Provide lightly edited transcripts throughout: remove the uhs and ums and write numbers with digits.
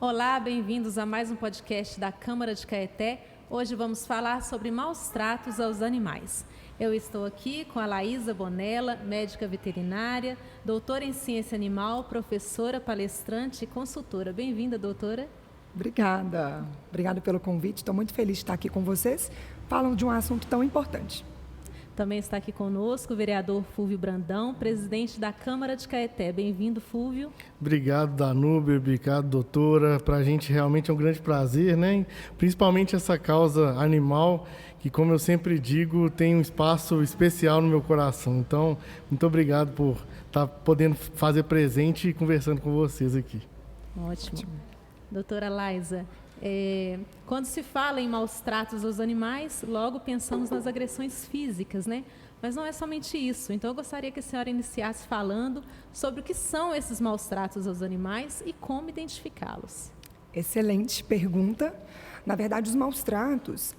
Olá, bem-vindos a mais um podcast da Câmara de Caeté. Hoje vamos falar sobre maus tratos aos animais. Eu estou aqui com a Laísa Bonella, médica veterinária, doutora em ciência animal, professora, palestrante e consultora. Bem-vinda, doutora. Obrigada pelo convite. Estou muito feliz de estar aqui com vocês, falando de um assunto tão importante. Também está aqui conosco o vereador Fúvio Brandão, presidente da Câmara de Caeté. Bem-vindo, Fúvio. Obrigado, Danúbia, obrigado, doutora. Para a gente realmente é um grande prazer, né? Principalmente essa causa animal, que, como eu sempre digo, tem um espaço especial no meu coração. Então, muito obrigado por estar podendo fazer presente e conversando com vocês aqui. Ótimo. Doutora Laísa, quando se fala em maus tratos aos animais, logo pensamos nas agressões físicas, né? Mas não é somente isso. Então, eu gostaria que a senhora iniciasse falando sobre o que são esses maus tratos aos animais e como identificá-los. Excelente pergunta. Na verdade, os maus tratos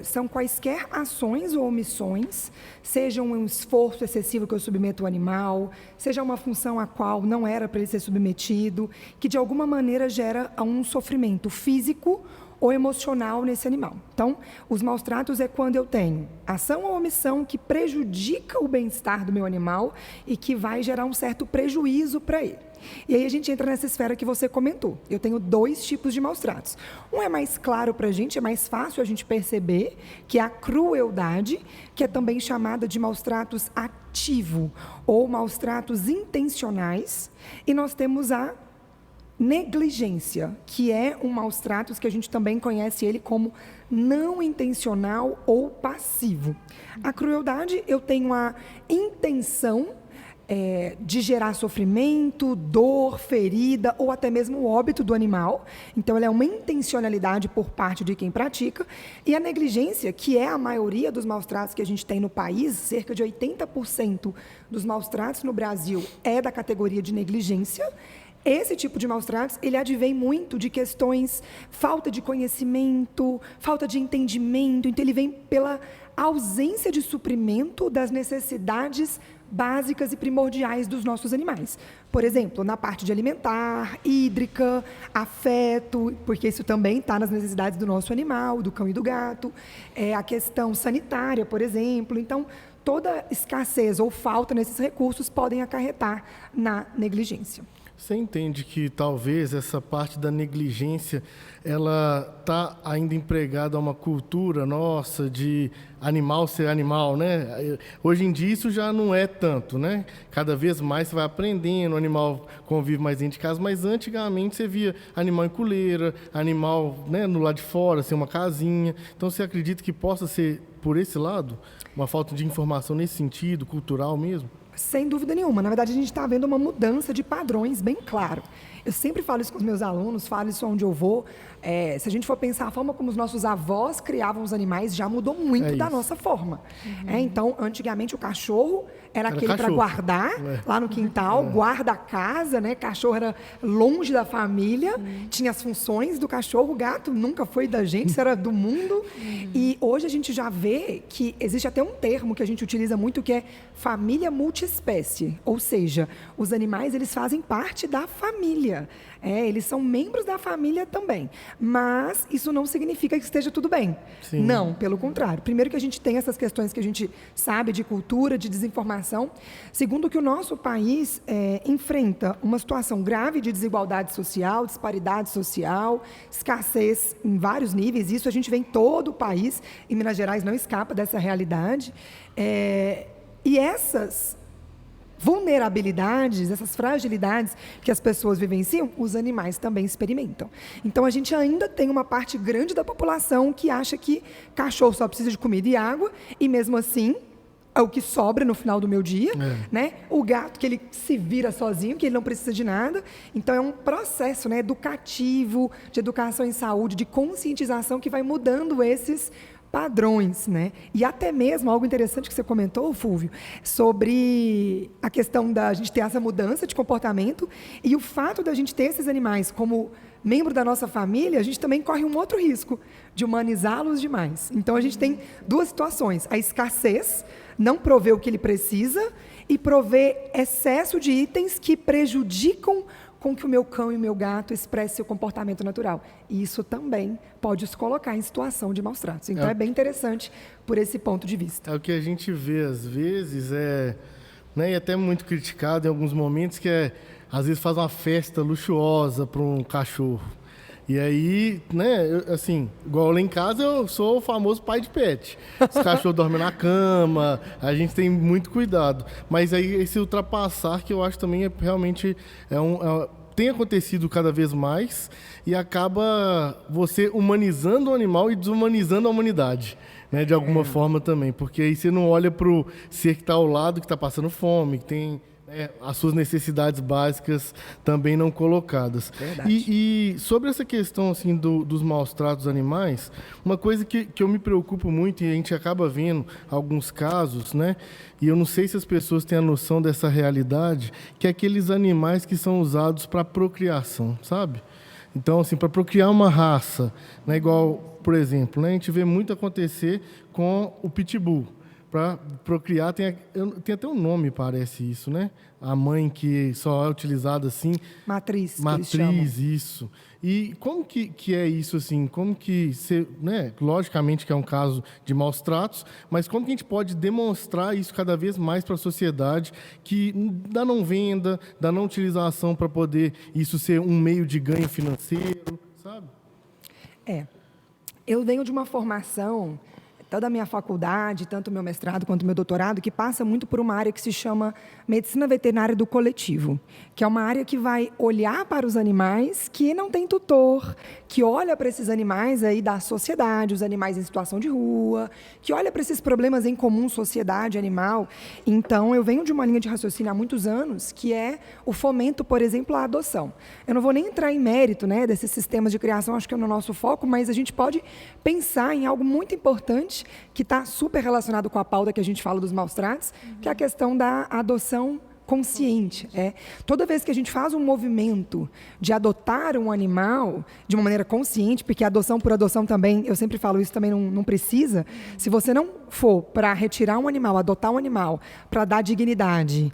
são quaisquer ações ou omissões, seja um esforço excessivo que eu submeto ao animal, seja uma função a qual não era para ele ser submetido, que de alguma maneira gera um sofrimento físico ou emocional nesse animal. Então, os maus tratos é quando eu tenho ação ou omissão que prejudica o bem-estar do meu animal e que vai gerar um certo prejuízo para ele. E aí a gente entra nessa esfera que você comentou. Eu tenho dois tipos de maus tratos. Um é mais claro para a gente, é mais fácil a gente perceber, que é a crueldade, que é também chamada de maus tratos ativo ou maus tratos intencionais. E nós temos a negligência, que é um maus tratos que a gente também conhece ele como não intencional ou passivo. A crueldade, eu tenho a intenção de gerar sofrimento, dor, ferida ou até mesmo o óbito do animal. Então, ela é uma intencionalidade por parte de quem pratica. E a negligência, que é a maioria dos maus tratos que a gente tem no país, cerca de 80% dos maus tratos no Brasil é da categoria de negligência. Esse tipo de maus tratos, ele advém muito de questões, falta de conhecimento, falta de entendimento. Então, ele vem pela ausência de suprimento das necessidades básicas e primordiais dos nossos animais. Por exemplo, na parte de alimentar, hídrica, afeto, porque isso também está nas necessidades do nosso animal, do cão e do gato, a questão sanitária, por exemplo. Então, toda escassez ou falta nesses recursos podem acarretar na negligência. Você entende que talvez essa parte da negligência ela está ainda empregada a uma cultura nossa de animal ser animal, né? Hoje em dia isso já não é tanto, né? Cada vez mais você vai aprendendo, o animal convive mais dentro de casa, mas antigamente você via animal em coleira, animal, né, no lado de fora, assim, uma casinha. Então você acredita que possa ser por esse lado uma falta de informação nesse sentido, cultural mesmo? Sem dúvida nenhuma. Na verdade, a gente está vendo uma mudança de padrões bem claro. Eu sempre falo isso com os meus alunos, falo isso onde eu vou. Se a gente for pensar a forma como os nossos avós criavam os animais, já mudou muito da nossa forma. Então, antigamente, o cachorro era aquele para guardar lá no quintal, guarda a casa, né? Cachorro era longe da família, tinha as funções do cachorro, o gato nunca foi da gente, isso era do mundo. E hoje a gente já vê que existe até um termo que a gente utiliza muito, que é família multiespécie. Ou seja, os animais, eles fazem parte da família. Eles são membros da família também. Mas isso não significa que esteja tudo bem. Sim. Não, pelo contrário. Primeiro que a gente tem essas questões que a gente sabe de cultura, de desinformação. Segundo que o nosso país enfrenta uma situação grave de desigualdade social, disparidade social, escassez em vários níveis. Isso a gente vê em todo o país. E Minas Gerais não escapa dessa realidade. E essas vulnerabilidades, essas fragilidades que as pessoas vivenciam, os animais também experimentam. Então, a gente ainda tem uma parte grande da população que acha que cachorro só precisa de comida e água, e mesmo assim, é o que sobra no final do meu dia, né? O gato, que ele se vira sozinho, que ele não precisa de nada. Então, é um processo, né, educativo, de educação em saúde, de conscientização, que vai mudando esses padrões, né? E até mesmo algo interessante que você comentou, Fúvio, sobre a questão da gente ter essa mudança de comportamento e o fato da gente ter esses animais como membro da nossa família, a gente também corre um outro risco de humanizá-los demais. Então, a gente tem duas situações: a escassez, não prover o que ele precisa, e prover excesso de itens que prejudicam com que o meu cão e o meu gato expressem seu comportamento natural. E isso também pode os colocar em situação de maus tratos. Então, é bem interessante por esse ponto de vista. É o que a gente vê, às vezes, né, e até muito criticado em alguns momentos, que às vezes faz uma festa luxuosa para um cachorro. E aí, né, assim, igual lá em casa, eu sou o famoso pai de pet. Os cachorros dormem na cama, a gente tem muito cuidado. Mas aí esse ultrapassar, que eu acho também realmente tem acontecido cada vez mais, e acaba você humanizando o animal e desumanizando a humanidade, né, de alguma forma também. Porque aí você não olha para o ser que está ao lado, que está passando fome, que tem... as suas necessidades básicas também não colocadas. E sobre essa questão assim, dos maus tratos dos animais, uma coisa que eu me preocupo muito, e a gente acaba vendo alguns casos, né? E eu não sei se as pessoas têm a noção dessa realidade, que é aqueles animais que são usados para procriação, sabe? Então, assim, para procriar uma raça, né? Igual, por exemplo, né? A gente vê muito acontecer com o pitbull. Para procriar, tem até um nome, parece isso, né? A mãe que só é utilizada assim... Matriz, isso. E como que é isso, assim? Como que... né? Logicamente que é um caso de maus tratos, mas como que a gente pode demonstrar isso cada vez mais para a sociedade, que da não venda, da não utilização, para poder isso ser um meio de ganho financeiro, sabe? Eu venho de uma formação... tanto da minha faculdade, tanto o meu mestrado quanto o meu doutorado, que passa muito por uma área que se chama medicina veterinária do coletivo, que é uma área que vai olhar para os animais que não tem tutor, que olha para esses animais aí da sociedade, os animais em situação de rua, que olha para esses problemas em comum, sociedade, animal. Então, eu venho de uma linha de raciocínio há muitos anos, que é o fomento, por exemplo, à adoção. Eu não vou nem entrar em mérito, né, desses sistemas de criação, acho que é no nosso foco, mas a gente pode pensar em algo muito importante, que está super relacionado com a pauta que a gente fala dos maus tratos, que é a questão da adoção consciente. Toda vez que a gente faz um movimento de adotar um animal de uma maneira consciente, porque a adoção por adoção também, eu sempre falo isso, também não precisa, se você não for para retirar um animal, adotar um animal, para dar dignidade,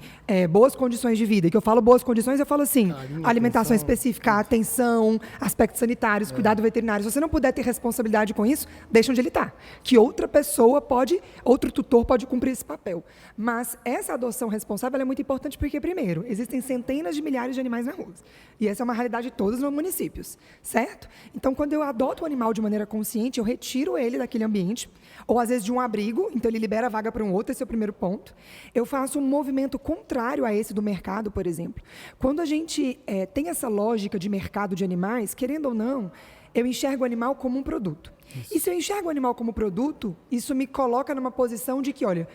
boas condições de vida, e que eu falo boas condições, eu falo assim, alimentação específica, atenção, aspectos sanitários, cuidado veterinário. Se você não puder ter responsabilidade com isso, deixa onde ele está. Que outra pessoa outro tutor pode cumprir esse papel. Mas essa adoção responsável é muito importante porque, primeiro, existem centenas de milhares de animais na rua. E essa é uma realidade de todos os municípios, certo? Então, quando eu adoto o animal de maneira consciente, eu retiro ele daquele ambiente, ou às vezes de um abrigo, então ele libera a vaga para um outro, esse é o primeiro ponto. Eu faço um movimento contrário a esse do mercado, por exemplo. Quando a gente tem essa lógica de mercado de animais, querendo ou não, eu enxergo o animal como um produto. Isso. E se eu enxergo o animal como produto, isso me coloca numa posição de que, olha,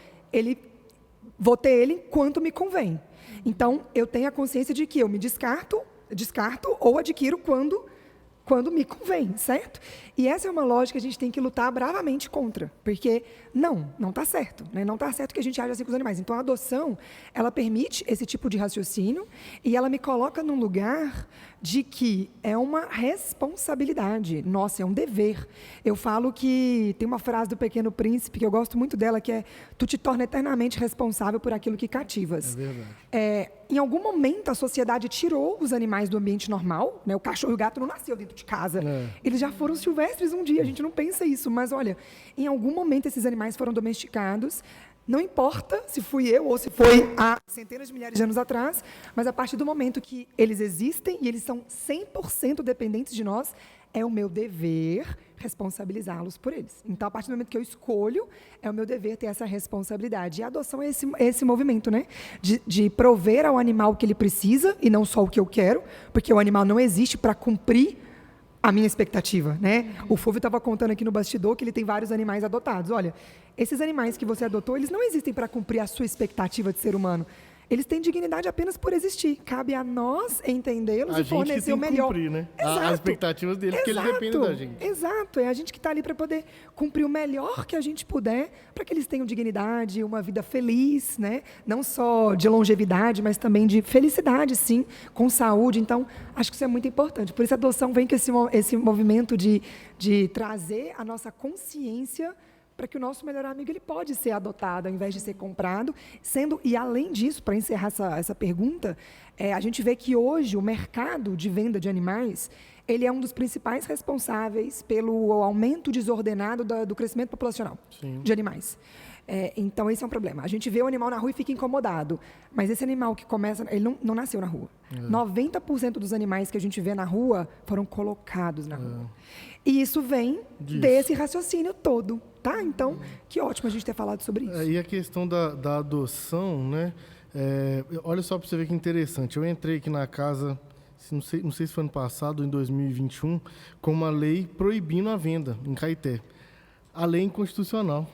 vou ter ele quanto me convém. Então, eu tenho a consciência de que eu me descarto ou adquiro quando me convém, certo? E essa é uma lógica que a gente tem que lutar bravamente contra, porque não está certo, né? Não está certo que a gente age assim com os animais. Então, a adoção, ela permite esse tipo de raciocínio e ela me coloca num lugar de que é uma responsabilidade, nossa, é um dever. Eu falo que tem uma frase do Pequeno Príncipe, que eu gosto muito dela, que é: tu te torna eternamente responsável por aquilo que cativas. É verdade. Em algum momento, a sociedade tirou os animais do ambiente normal, né? O cachorro e o gato não nasceu dentro de casa. Eles já foram silvestres um dia, a gente não pensa isso, mas olha, em algum momento esses animais foram domesticados. Não importa se fui eu ou se foi há centenas de milhares de anos atrás, mas a partir do momento que eles existem e eles são 100% dependentes de nós, é o meu dever responsabilizá-los por eles. Então, a partir do momento que eu escolho, é o meu dever ter essa responsabilidade. E a adoção é esse movimento, né? De prover ao animal o que ele precisa e não só o que eu quero, porque o animal não existe para cumprir a minha expectativa, né? O Fúvio estava contando aqui no bastidor que ele tem vários animais adotados. Olha, esses animais que você adotou, eles não existem para cumprir a sua expectativa de ser humano. Eles têm dignidade apenas por existir. Cabe a nós entendê-los e fornecer o melhor. Cumprir, né? As expectativas deles, porque eles dependem da gente. Exato. É a gente que está ali para poder cumprir o melhor que a gente puder, para que eles tenham dignidade, uma vida feliz, né? Não só de longevidade, mas também de felicidade, sim, com saúde. Então, acho que isso é muito importante. Por isso, a adoção vem com esse movimento de trazer a nossa consciência para que o nosso melhor amigo ele pode ser adotado ao invés de ser comprado, e além disso, para encerrar essa pergunta, a gente vê que hoje o mercado de venda de animais ele é um dos principais responsáveis pelo aumento desordenado do crescimento populacional de animais. Então, esse é um problema. A gente vê o animal na rua e fica incomodado. Mas esse animal que começa... Ele não nasceu na rua. 90% dos animais que a gente vê na rua foram colocados na rua. E isso vem desse raciocínio todo. Tá? Então, que ótimo a gente ter falado sobre isso. E a questão da adoção, né? Olha só para você ver que interessante. Eu entrei aqui na casa... Não sei se foi ano passado, em 2021, com uma lei proibindo a venda em Caeté. A lei é inconstitucional,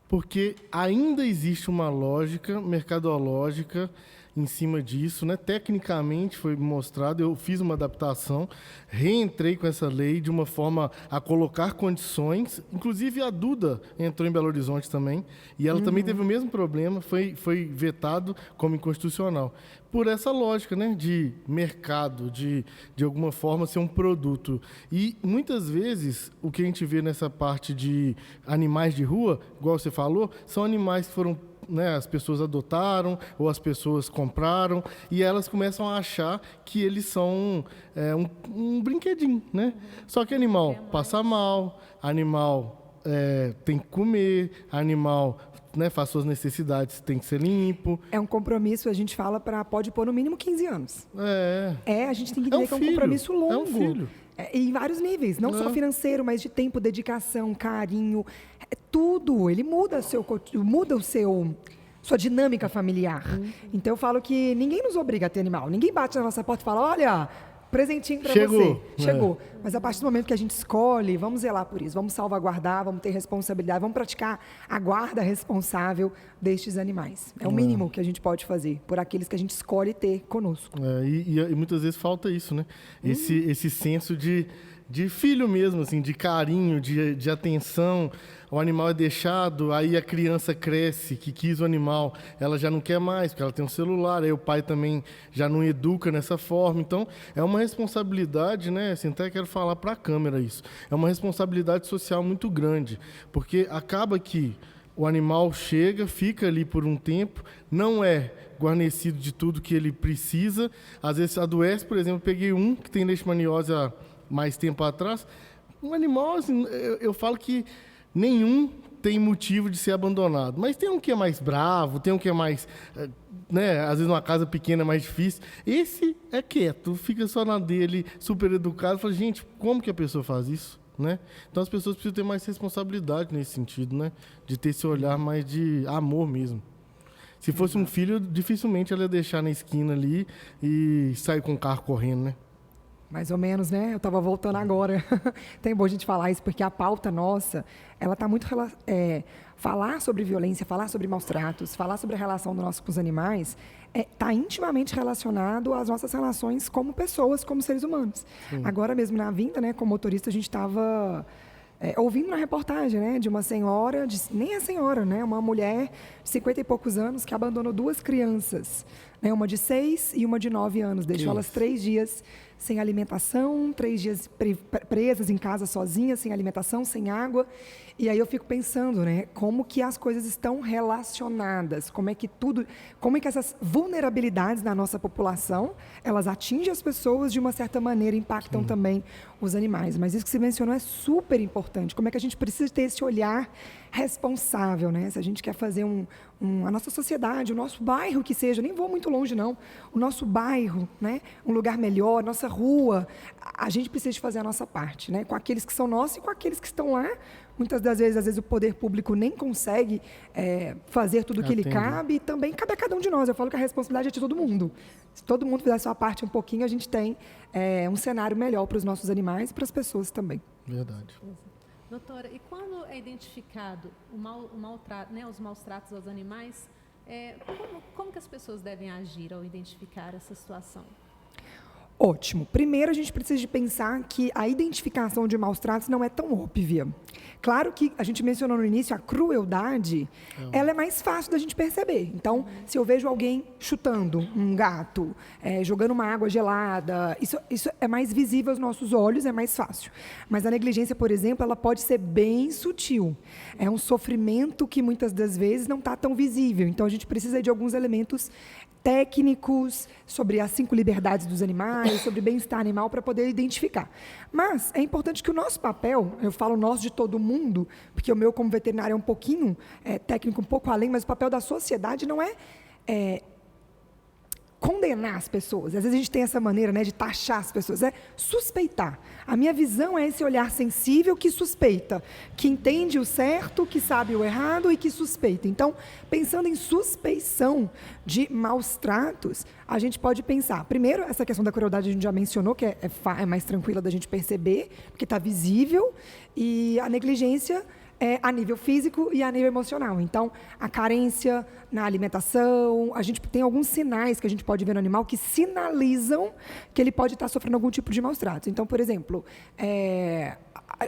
porque ainda existe uma lógica mercadológica em cima disso, né? Tecnicamente foi mostrado, eu fiz uma adaptação, reentrei com essa lei de uma forma a colocar condições, inclusive a Duda entrou em Belo Horizonte também, e ela também teve o mesmo problema, foi vetado como inconstitucional. Por essa lógica, né, de mercado, de alguma forma ser um produto. E muitas vezes o que a gente vê nessa parte de animais de rua, igual você falou, são animais que foram, né, as pessoas adotaram ou as pessoas compraram e elas começam a achar que eles são um brinquedinho, né? Só que animal passa mal, animal tem que comer, animal, né, faz suas necessidades, tem que ser limpo. É um compromisso, a gente fala, pode pôr no mínimo 15 anos. A gente tem que entender que é um compromisso longo. É um filho. Em vários níveis, não só financeiro, mas de tempo, dedicação, carinho, tudo. Ele muda sua dinâmica familiar. Então eu falo que ninguém nos obriga a ter animal. Ninguém bate na nossa porta e fala, olha, presentinho para você. Chegou. Mas a partir do momento que a gente escolhe, vamos zelar por isso, vamos salvaguardar, vamos ter responsabilidade, vamos praticar a guarda responsável destes animais. É o mínimo que a gente pode fazer por aqueles que a gente escolhe ter conosco. E muitas vezes falta isso, né? Esse senso de filho mesmo, assim, de carinho, de atenção. O animal é deixado, aí a criança cresce, que quis o animal, ela já não quer mais, porque ela tem um celular, aí o pai também já não educa nessa forma. Então, é uma responsabilidade, né? Assim, até quero falar para a câmera isso. É uma responsabilidade social muito grande, porque acaba que o animal chega, fica ali por um tempo, não é guarnecido de tudo que ele precisa, às vezes adoece. Por exemplo, peguei um que tem leishmaniose há mais tempo atrás, um animal, assim, eu falo que nenhum tem motivo de ser abandonado, mas tem um que é mais bravo, tem um que é mais, né, às vezes numa casa pequena é mais difícil. Esse é quieto, fica só na dele, super educado. Fala, gente, como que a pessoa faz isso? Né? Então as pessoas precisam ter mais responsabilidade nesse sentido, né? De ter esse olhar mais de amor mesmo. Se fosse um filho, dificilmente ela ia deixar na esquina ali e sair com o carro correndo, né? Mais ou menos, né? Eu estava voltando agora. Tem bom a gente falar isso, porque a pauta nossa, ela está muito... falar sobre violência, falar sobre maus tratos, falar sobre a relação do nosso com os animais, está intimamente relacionado às nossas relações como pessoas, como seres humanos. Sim. Agora mesmo na vinda, né, como motorista, a gente estava... ouvindo na reportagem, né, de uma senhora, nem a senhora, né, uma mulher de 50 e poucos anos que abandonou 2 crianças, né, uma de 6 e uma de 9 anos, deixou elas 3 dias sem alimentação, 3 dias presas em casa sozinhas, sem alimentação, sem água. E aí eu fico pensando, né, como que as coisas estão relacionadas, como é que essas vulnerabilidades na nossa população, elas atingem as pessoas de uma certa maneira, impactam também os animais. Mas isso que você mencionou é super importante, como é que a gente precisa ter esse olhar responsável, né? Se a gente quer fazer a nossa sociedade, o nosso bairro que seja, nem vou muito longe não, o nosso bairro, né? Um lugar melhor, nossa rua, a gente precisa de fazer a nossa parte, né? Com aqueles que são nossos e com aqueles que estão lá. Muitas das vezes, às vezes o poder público nem consegue fazer tudo o que lhe cabe, e também cabe a cada um de nós. Eu falo que a responsabilidade é de todo mundo. Se todo mundo fizer a sua parte um pouquinho, a gente tem um cenário melhor para os nossos animais e para as pessoas também. Verdade. Doutora, e quando é identificado os maus tratos aos animais, como que as pessoas devem agir ao identificar essa situação? Ótimo. Primeiro, a gente precisa de pensar que a identificação de maus tratos não é tão óbvia. Claro que a gente mencionou no início, a crueldade, ela é mais fácil da gente perceber. Então, se eu vejo alguém chutando um gato, jogando uma água gelada, isso é mais visível aos nossos olhos, é mais fácil. Mas a negligência, por exemplo, ela pode ser bem sutil. É um sofrimento que muitas das vezes não está tão visível. Então, a gente precisa de alguns elementos técnicos sobre as 5 liberdades dos animais, sobre bem-estar animal, para poder identificar. Mas é importante que o nosso papel, eu falo nosso de todo mundo, porque o meu como veterinário é um pouquinho técnico, um pouco além, mas o papel da sociedade não é condenar as pessoas. Às vezes a gente tem essa maneira, né, de taxar as pessoas, é suspeitar. A minha visão é esse olhar sensível que suspeita, que entende o certo, que sabe o errado e que suspeita. Então, pensando em suspeição de maus tratos, a gente pode pensar, primeiro, essa questão da crueldade a gente já mencionou, que é mais tranquila da gente perceber, porque está visível, e a negligência a nível físico e a nível emocional. Então, a carência na alimentação, a gente tem alguns sinais que a gente pode ver no animal que sinalizam que ele pode estar sofrendo algum tipo de maus tratos. Então, por exemplo,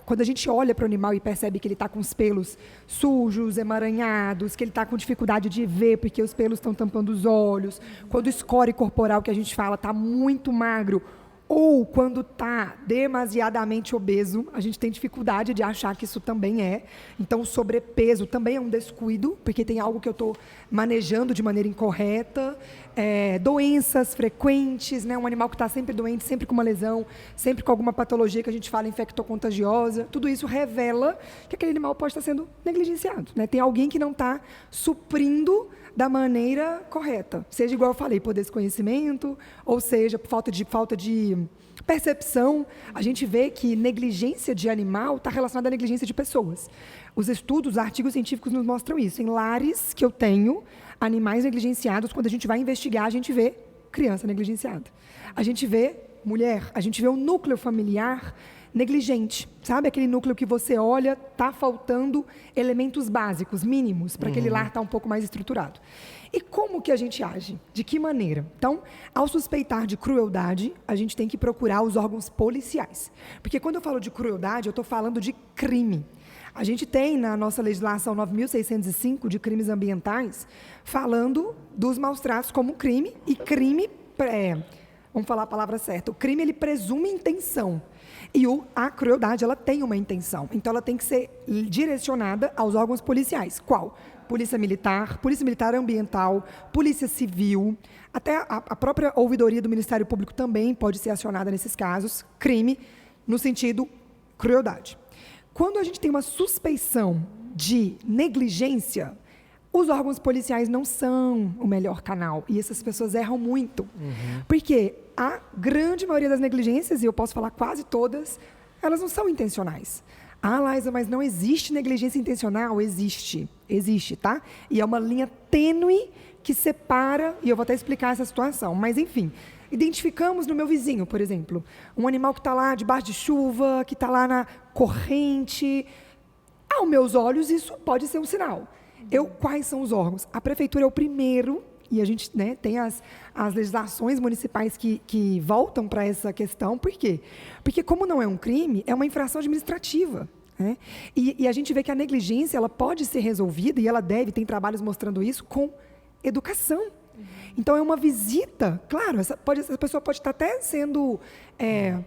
quando a gente olha para o animal e percebe que ele está com os pelos sujos, emaranhados, que ele está com dificuldade de ver porque os pelos estão tampando os olhos, quando o score corporal que a gente fala está muito magro, ou quando está demasiadamente obeso, a gente tem dificuldade de achar que isso também é. Então, o sobrepeso também é um descuido, porque tem algo que eu estou manejando de maneira incorreta. Doenças frequentes, né? Um animal que está sempre doente, sempre com uma lesão, sempre com alguma patologia que a gente fala infectocontagiosa. Tudo isso revela que aquele animal pode estar sendo negligenciado, né? Tem alguém que não está suprindo da maneira correta. Seja, igual eu falei, por desconhecimento, ou seja, por falta de percepção. A gente vê que negligência de animal está relacionada à negligência de pessoas. Os estudos, os artigos científicos nos mostram isso. Em lares que eu tenho, animais negligenciados, quando a gente vai investigar, a gente vê criança negligenciada. A gente vê mulher, a gente vê o núcleo familiar negligente, sabe? Aquele núcleo que você olha, está faltando elementos básicos, mínimos, para aquele lar estar um pouco mais estruturado. E como que a gente age? De que maneira? Então, ao suspeitar de crueldade, a gente tem que procurar os órgãos policiais. Porque quando eu falo de crueldade, eu estou falando de crime. A gente tem na nossa legislação 9.605 de crimes ambientais, falando dos maus tratos como crime, e crime, vamos falar a palavra certa, o crime ele presume intenção. E a crueldade, ela tem uma intenção. Então, ela tem que ser direcionada aos órgãos policiais. Qual? Polícia Militar Ambiental, Polícia Civil, até a própria ouvidoria do Ministério Público também pode ser acionada nesses casos, crime, no sentido crueldade. Quando a gente tem uma suspeição de negligência, os órgãos policiais não são o melhor canal. E essas pessoas erram muito. Porque a grande maioria das negligências, e eu posso falar quase todas, elas não são intencionais. Ah, Laísa, mas não existe negligência intencional? Existe. Existe, tá? E é uma linha tênue que separa, e eu vou até explicar essa situação. Mas, enfim, identificamos no meu vizinho, por exemplo, um animal que está lá debaixo de chuva, que está lá na corrente. Aos meus olhos, isso pode ser um sinal. Quais são os órgãos? A prefeitura é o primeiro, e a gente, né, tem as legislações municipais que voltam para essa questão. Por quê? Porque, como não é um crime, é uma infração administrativa. Né? E a gente vê que a negligência ela pode ser resolvida, e ela deve, tem trabalhos mostrando isso, com educação. Então, é uma visita, claro, essa pessoa pode estar até sendo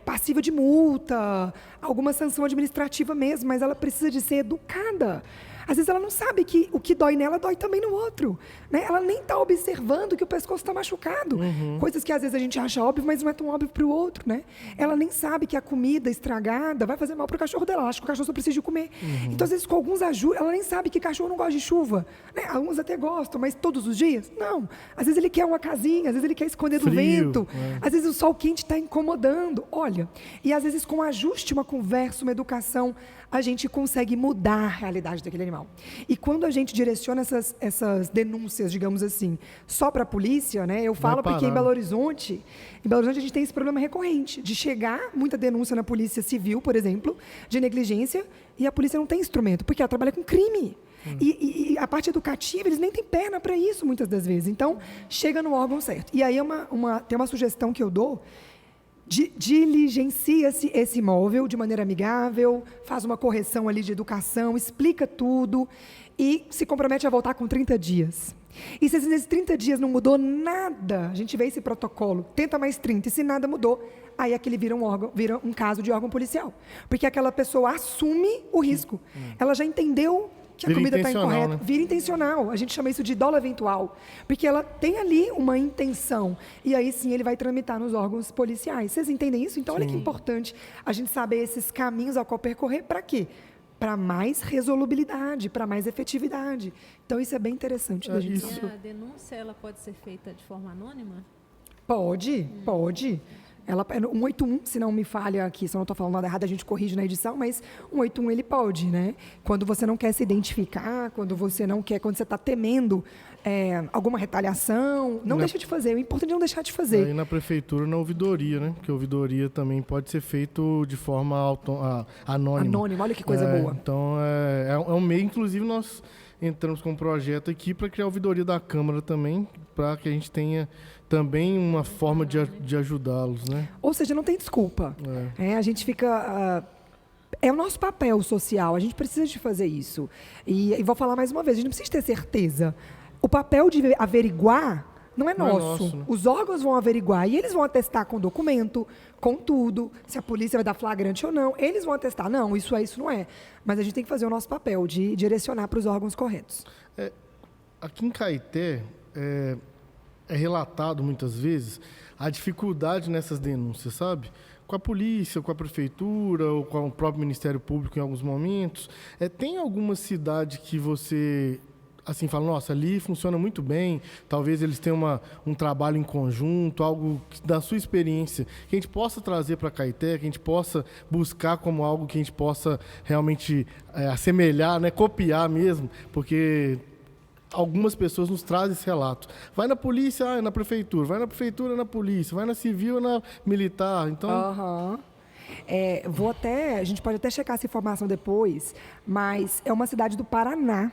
passiva de multa, alguma sanção administrativa mesmo, mas ela precisa de ser educada. Às vezes ela não sabe que o que dói nela dói também no outro. Né? Ela nem está observando que o pescoço está machucado. Coisas que às vezes a gente acha óbvio, mas não é tão óbvio para o outro. Né? Ela nem sabe que a comida estragada vai fazer mal para o cachorro dela. Ela acha que o cachorro só precisa de comer. Então, às vezes, com alguns ajustes, ela nem sabe que cachorro não gosta de chuva. Né? Alguns até gostam, mas todos os dias? Não. Às vezes ele quer uma casinha, às vezes ele quer esconder do vento. Às vezes o sol quente está incomodando. Olha, e às vezes com ajuste, uma conversa, uma educação, a gente consegue mudar a realidade daquele animal. E quando a gente direciona essas denúncias, digamos assim, só para a polícia, né, eu falo porque em Belo Horizonte a gente tem esse problema recorrente, de chegar muita denúncia na polícia civil, por exemplo, de negligência, e a polícia não tem instrumento, porque ela trabalha com crime. E a parte educativa, eles nem têm perna para isso, muitas das vezes. Então, chega no órgão certo. E aí tem uma sugestão que eu dou, Diligencia-se esse imóvel de maneira amigável, faz uma correção ali de educação, explica tudo e se compromete a voltar com 30 dias. E se nesses 30 dias não mudou nada, a gente vê esse protocolo, tenta mais 30, e se nada mudou, aí aquele vira um caso de órgão policial. Porque aquela pessoa assume o risco. Ela já entendeu que a comida está incorreta. Né? Vira intencional. A gente chama isso de dolo eventual. Porque ela tem ali uma intenção. E aí sim ele vai tramitar nos órgãos policiais. Vocês entendem isso? Então olha que importante a gente saber esses caminhos ao qual percorrer. Para quê? Para mais resolubilidade, para mais efetividade. Então isso é bem interessante. Da gente saber. A denúncia ela pode ser feita de forma anônima? Pode. 181, se não me falha aqui, se eu não estou falando nada errado, a gente corrige na edição, mas 181 ele pode, né? Quando você não quer se identificar, quando você está temendo alguma retaliação, não deixa de fazer. O importante é não deixar de fazer. Aí na prefeitura, na ouvidoria, né? Porque a ouvidoria também pode ser feito de forma anônima. Anônima, olha que coisa boa. Então, é um meio, inclusive, nós entramos com um projeto aqui para criar a ouvidoria da Câmara também, para que a gente tenha também uma forma de ajudá-los, né? Ou seja, não tem desculpa. A gente fica... é o nosso papel social, a gente precisa de fazer isso. E vou falar mais uma vez, a gente não precisa ter certeza. O papel de averiguar não é nosso. Né? Os órgãos vão averiguar e eles vão atestar com documento, com tudo, se a polícia vai dar flagrante ou não. Eles vão atestar, não, isso não é. Mas a gente tem que fazer o nosso papel de direcionar para os órgãos corretos. Aqui em Caeté, é relatado muitas vezes a dificuldade nessas denúncias, sabe? Com a polícia, com a prefeitura, ou com o próprio Ministério Público em alguns momentos. Tem alguma cidade que você assim fala, nossa, ali funciona muito bem, talvez eles tenham um trabalho em conjunto, algo da sua experiência, que a gente possa trazer para Caeté, que a gente possa buscar como algo que a gente possa realmente assemelhar, né? Copiar mesmo, porque algumas pessoas nos trazem esse relato. Vai na polícia, é na prefeitura. Vai na prefeitura, é na polícia. Vai na civil, é na militar. Então... a gente pode até checar essa informação depois, mas é uma cidade do Paraná,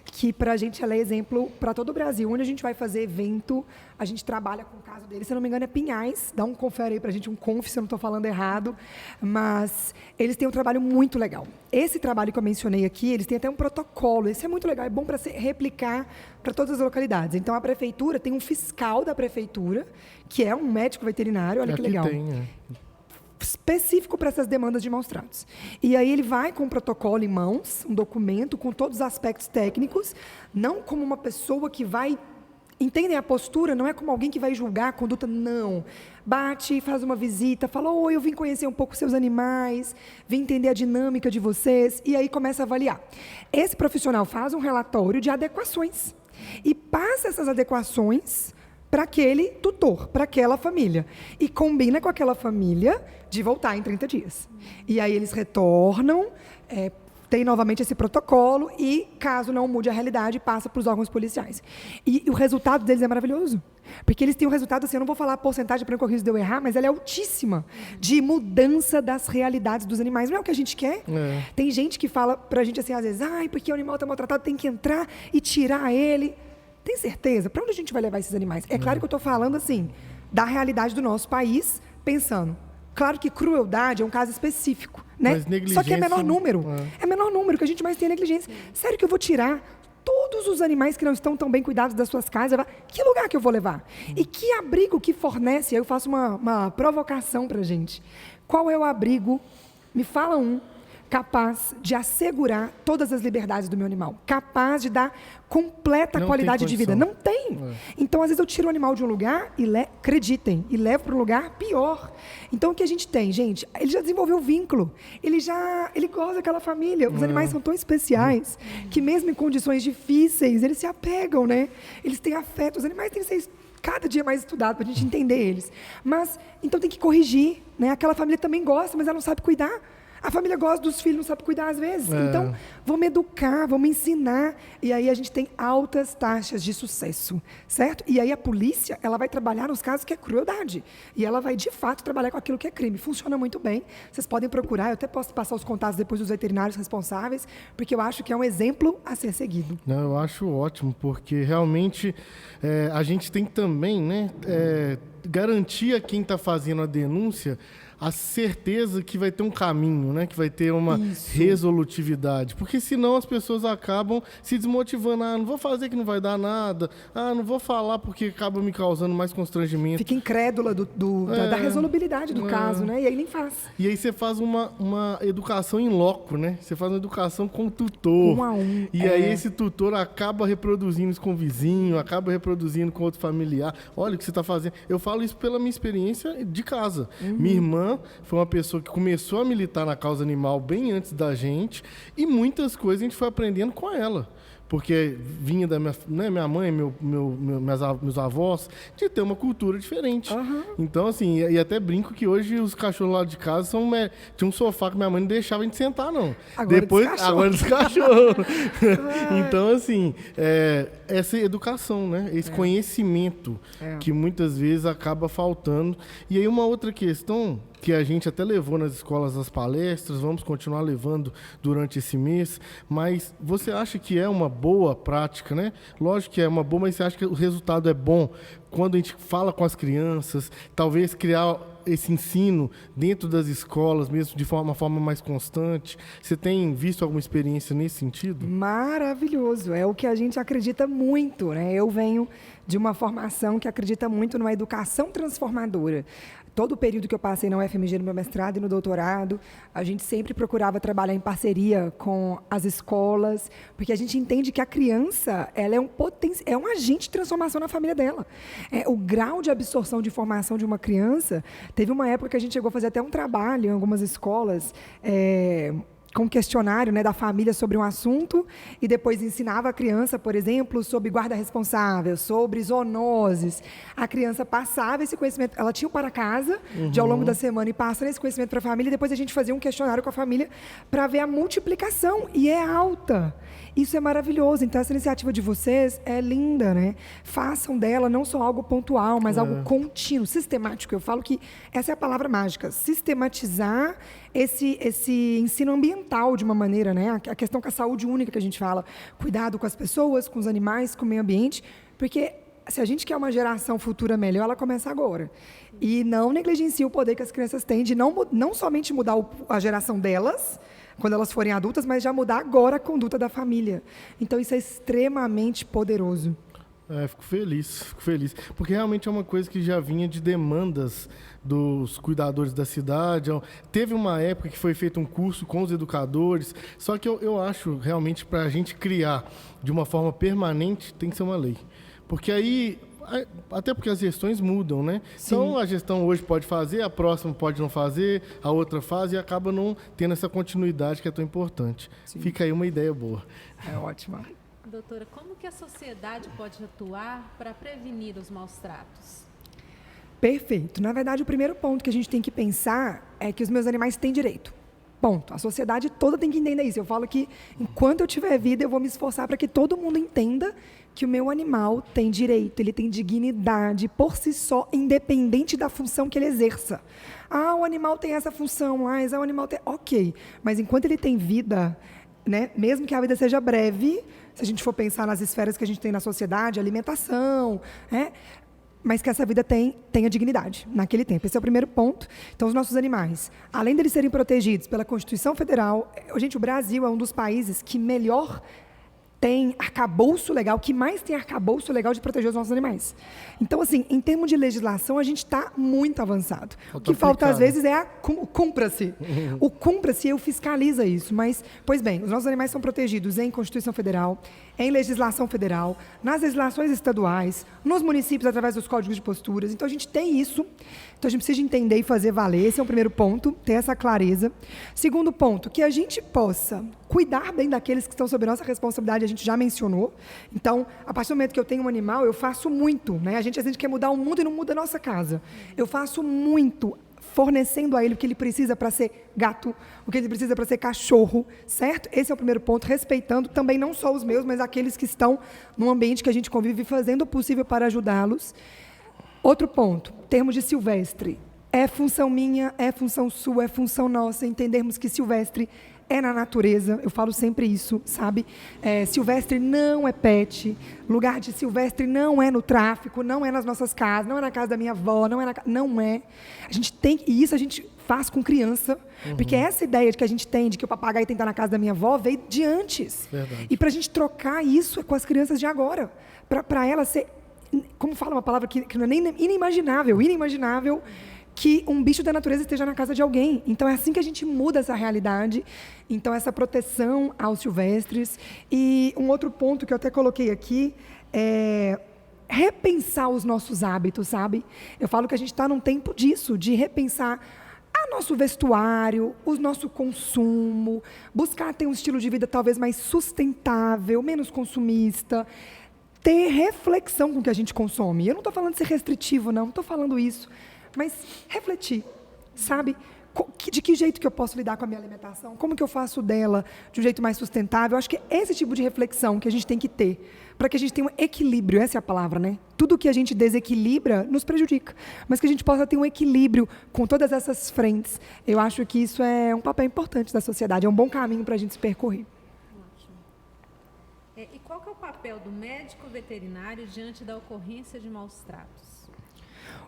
que para a gente ela é exemplo para todo o Brasil. Onde a gente vai fazer evento, a gente trabalha com o caso dele. Se eu não me engano, é Pinhais. Dá um confere aí para a gente, um conf, se eu não estou falando errado. Mas eles têm um trabalho muito legal. Esse trabalho que eu mencionei aqui, eles têm até um protocolo. Esse é muito legal, é bom para se replicar para todas as localidades. Então, a prefeitura tem um fiscal da prefeitura, que é um médico veterinário. Olha que legal. Específico para essas demandas de maus-tratos. E aí ele vai com um protocolo em mãos, um documento com todos os aspectos técnicos, não como uma pessoa que vai... Entendem a postura? Não é como alguém que vai julgar a conduta, não. Bate, faz uma visita, fala, oi, eu vim conhecer um pouco seus animais, vim entender a dinâmica de vocês, e aí começa a avaliar. Esse profissional faz um relatório de adequações e passa essas adequações para aquele tutor, para aquela família. E combina com aquela família de voltar em 30 dias. E aí eles retornam, tem novamente esse protocolo e, caso não mude a realidade, passa para os órgãos policiais. E o resultado deles é maravilhoso. Porque eles têm um resultado, assim, eu não vou falar a porcentagem para não correr de eu errar, mas ela é altíssima, de mudança das realidades dos animais. Não é o que a gente quer? Tem gente que fala para a gente assim, às vezes, porque o animal está maltratado, tem que entrar e tirar ele. Tem certeza? Para onde a gente vai levar esses animais? É claro que eu estou falando, assim, da realidade do nosso país, pensando. Claro que crueldade é um caso específico, né? Só que é menor número. É menor número, que a gente mais tem é negligência. Sério que eu vou tirar todos os animais que não estão tão bem cuidados das suas casas? Que lugar que eu vou levar? E que abrigo que fornece? Aí eu faço uma provocação para a gente. Qual é o abrigo? Me fala capaz de assegurar todas as liberdades do meu animal, capaz de dar completa qualidade de vida. Não tem. Então, às vezes, eu tiro o animal de um lugar e, acreditem, e levo para um lugar pior. Então, o que a gente tem, gente? Ele já desenvolveu o vínculo. Ele gosta daquela família. Os animais são tão especiais que, mesmo em condições difíceis, eles se apegam, né? Eles têm afeto. Os animais têm que ser cada dia mais estudados para a gente entender eles. Mas, então, tem que corrigir, né? Aquela família também gosta, mas ela não sabe cuidar. A família gosta dos filhos, não sabe cuidar às vezes. Então, vamos educar, vamos ensinar. E aí a gente tem altas taxas de sucesso, certo? E aí a polícia, ela vai trabalhar nos casos que é crueldade. E ela vai, de fato, trabalhar com aquilo que é crime. Funciona muito bem. Vocês podem procurar, eu até posso passar os contatos depois dos veterinários responsáveis, porque eu acho que é um exemplo a ser seguido. Não, eu acho ótimo, porque realmente a gente tem também, né, garantir a quem está fazendo a denúncia a certeza que vai ter um caminho, né? Que vai ter uma resolutividade. Porque senão as pessoas acabam se desmotivando. Não vou fazer que não vai dar nada. Não vou falar porque acaba me causando mais constrangimento. Fica incrédula da resolubilidade do caso, né? E aí nem faz. E aí você faz uma educação in loco, né? Você faz uma educação com o tutor. 1 a 1. E aí esse tutor acaba reproduzindo isso com o vizinho, acaba reproduzindo com outro familiar. Olha o que você está fazendo. Eu falo isso pela minha experiência de casa. Minha irmã foi uma pessoa que começou a militar na causa animal bem antes da gente e muitas coisas a gente foi aprendendo com ela. Porque vinha da minha mãe, meus avós, de ter uma cultura diferente. Então, assim, e até brinco que hoje os cachorros lá de casa tinha um sofá que minha mãe não deixava a gente sentar, não. Agora descachorro. Então, assim, essa educação, né? Esse conhecimento que muitas vezes acaba faltando. E aí uma outra questão que a gente até levou nas escolas as palestras, vamos continuar levando durante esse mês, mas você acha que é uma boa prática, né? Lógico que é uma boa, mas você acha que o resultado é bom quando a gente fala com as crianças, talvez criar esse ensino dentro das escolas, mesmo de uma forma mais constante? Você tem visto alguma experiência nesse sentido? Maravilhoso, é o que a gente acredita muito, né? Eu venho de uma formação que acredita muito numa educação transformadora. Todo o período que eu passei na UFMG, no meu mestrado e no doutorado, a gente sempre procurava trabalhar em parceria com as escolas, porque a gente entende que a criança ela é um agente de transformação na família dela. O grau de absorção de informação de uma criança, teve uma época que a gente chegou a fazer até um trabalho em algumas escolas, com um questionário, né, da família sobre um assunto e depois ensinava a criança, por exemplo, sobre guarda responsável, sobre zoonoses. A criança passava esse conhecimento, ela tinha para casa de ao longo da semana e passa esse conhecimento para a família e depois a gente fazia um questionário com a família para ver a multiplicação e é alta. Isso é maravilhoso. Então, essa iniciativa de vocês é linda, né? Façam dela não só algo pontual, mas algo contínuo, sistemático. Eu falo que essa é a palavra mágica. Sistematizar esse ensino ambiental de uma maneira, né? A questão com a saúde única que a gente fala. Cuidado com as pessoas, com os animais, com o meio ambiente. Porque se a gente quer uma geração futura melhor, ela começa agora. E não negligencie o poder que as crianças têm de não somente mudar a geração delas, quando elas forem adultas, mas já mudar agora a conduta da família. Então, isso é extremamente poderoso. Fico feliz. Porque realmente é uma coisa que já vinha de demandas dos cuidadores da cidade. Teve uma época que foi feito um curso com os educadores, só que eu acho realmente para a gente criar de uma forma permanente, tem que ser uma lei. Porque aí... Até porque as gestões mudam, né? Sim. Então, a gestão hoje pode fazer, a próxima pode não fazer, a outra faz e acaba não tendo essa continuidade que é tão importante. Sim. Fica aí uma ideia boa. É ótima. Doutora, como que a sociedade pode atuar para prevenir os maus tratos? Perfeito. Na verdade, o primeiro ponto que a gente tem que pensar é que os meus animais têm direito. Ponto. A sociedade toda tem que entender isso. Eu falo que, enquanto eu tiver vida, eu vou me esforçar para que todo mundo entenda que o meu animal tem direito, ele tem dignidade por si só, independente da função que ele exerça. O animal tem essa função, mas o animal tem... Ok, mas enquanto ele tem vida, né, mesmo que a vida seja breve, se a gente for pensar nas esferas que a gente tem na sociedade, alimentação, né, mas que essa vida tenha dignidade naquele tempo. Esse é o primeiro ponto. Então, os nossos animais, além deles serem protegidos pela Constituição Federal, gente, o Brasil é um dos países que melhor tem arcabouço legal, que mais tem arcabouço legal de proteger os nossos animais. Então, assim, em termos de legislação, a gente está muito avançado. O que falta, às vezes, é o cumpra-se. O cumpra-se, eu fiscalizo isso. Mas, pois bem, os nossos animais são protegidos em Constituição Federal, em legislação federal, nas legislações estaduais, nos municípios, através dos códigos de posturas. Então, a gente tem isso. Então, a gente precisa entender e fazer valer. Esse é o primeiro ponto, ter essa clareza. Segundo ponto, que a gente possa cuidar bem daqueles que estão sob nossa responsabilidade, a gente já mencionou. Então, a partir do momento que eu tenho um animal, eu faço muito, né? A gente quer mudar o mundo e não muda a nossa casa. Eu faço muito. fornecendo a ele o que ele precisa para ser gato, o que ele precisa para ser cachorro, certo? Esse é o primeiro ponto, respeitando também não só os meus, mas aqueles que estão no ambiente que a gente convive, fazendo o possível para ajudá-los. Outro ponto, termos de silvestre. É função minha, é função sua, é função nossa entendermos que silvestre é na natureza, eu falo sempre isso, sabe? Silvestre não é pet, lugar de silvestre não é no tráfico, não é nas nossas casas, não é na casa da minha avó, não é. A gente tem, e isso a gente faz com criança, porque essa ideia de que a gente tem, de que o papagaio tem que estar na casa da minha avó, veio de antes. Verdade. E para a gente trocar isso com as crianças de agora, para elas ser, como fala uma palavra que não é nem inimaginável, que um bicho da natureza esteja na casa de alguém. Então, é assim que a gente muda essa realidade. Então, essa proteção aos silvestres. E um outro ponto que eu até coloquei aqui é repensar os nossos hábitos, sabe? Eu falo que a gente está num tempo disso, de repensar nosso vestuário, o nosso consumo, buscar ter um estilo de vida talvez mais sustentável, menos consumista, ter reflexão com o que a gente consome. Eu não estou falando de ser restritivo, não estou falando isso. Mas refletir, sabe? De que jeito que eu posso lidar com a minha alimentação? Como que eu faço dela de um jeito mais sustentável? Eu acho que é esse tipo de reflexão que a gente tem que ter, para que a gente tenha um equilíbrio, essa é a palavra, né? Tudo que a gente desequilibra nos prejudica, mas que a gente possa ter um equilíbrio com todas essas frentes. Eu acho que isso é um papel importante da sociedade, é um bom caminho para a gente se percorrer. Ótimo. E qual que é o papel do médico veterinário diante da ocorrência de maus tratos?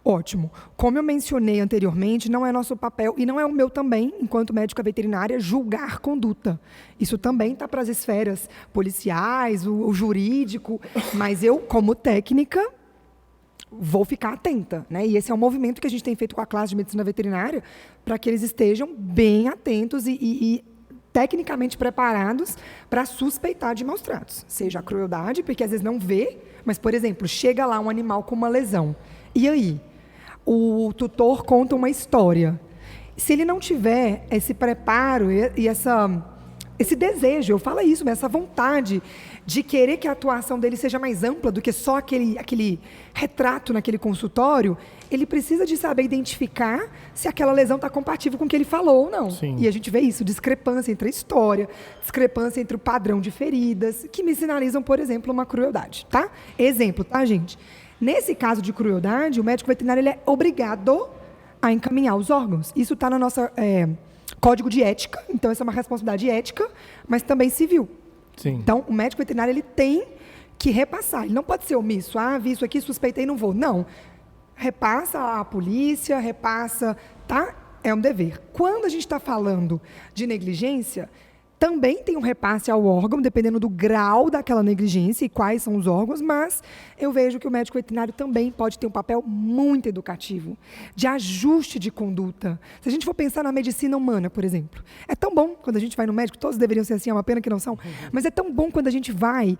Ótimo. Como eu mencionei anteriormente, não é nosso papel, e não é o meu também, enquanto médica veterinária, julgar conduta. Isso também está para as esferas policiais, o jurídico, mas eu, como técnica, vou ficar atenta, né? E esse é um movimento que a gente tem feito com a classe de medicina veterinária, para que eles estejam bem atentos e tecnicamente preparados para suspeitar de maus tratos. Seja a crueldade, porque às vezes não vê, mas, por exemplo, chega lá um animal com uma lesão. E aí? O tutor conta uma história. Se ele não tiver esse preparo e esse desejo, eu falo isso, essa vontade de querer que a atuação dele seja mais ampla do que só aquele retrato naquele consultório, ele precisa de saber identificar se aquela lesão está compatível com o que ele falou ou não. Sim. E a gente vê isso, discrepância entre a história, discrepância entre o padrão de feridas, que me sinalizam, por exemplo, uma crueldade, tá? Exemplo, tá, gente? Nesse caso de crueldade, o médico veterinário ele é obrigado a encaminhar os órgãos. Isso está no nosso código de ética, então essa é uma responsabilidade ética, mas também civil. Sim. Então, o médico veterinário ele tem que repassar. Ele não pode ser omisso. Vi isso aqui, suspeitei, não vou. Não. Repassa à polícia, repassa, tá? É um dever. Quando a gente está falando de negligência, também tem um repasse ao órgão, dependendo do grau daquela negligência e quais são os órgãos, mas eu vejo que o médico veterinário também pode ter um papel muito educativo, de ajuste de conduta. Se a gente for pensar na medicina humana, por exemplo, é tão bom quando a gente vai no médico, todos deveriam ser assim, é uma pena que não são, mas é tão bom quando a gente vai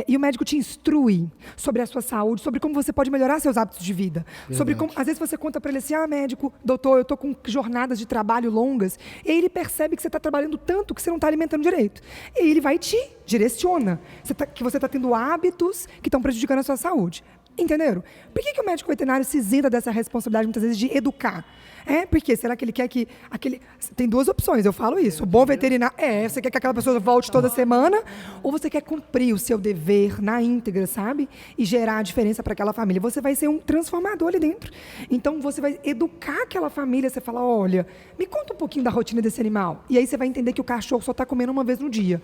e o médico te instrui sobre a sua saúde, sobre como você pode melhorar seus hábitos de vida, sobre como, às vezes você conta para ele assim, médico, doutor, eu estou com jornadas de trabalho longas, e aí ele percebe que você está trabalhando tanto que você não está alimentando direito. E ele vai te direciona. Que você está tendo hábitos que estão prejudicando a sua saúde. Entenderam? Por que o médico veterinário se isenta dessa responsabilidade, muitas vezes, de educar? Porque será que ele quer que Tem duas opções, eu falo isso. O bom veterinário você quer que aquela pessoa volte toda semana, ou você quer cumprir o seu dever na íntegra, sabe? E gerar a diferença para aquela família. Você vai ser um transformador ali dentro. Então, você vai educar aquela família. Você fala, olha, me conta um pouquinho da rotina desse animal. E aí você vai entender que o cachorro só está comendo uma vez no dia.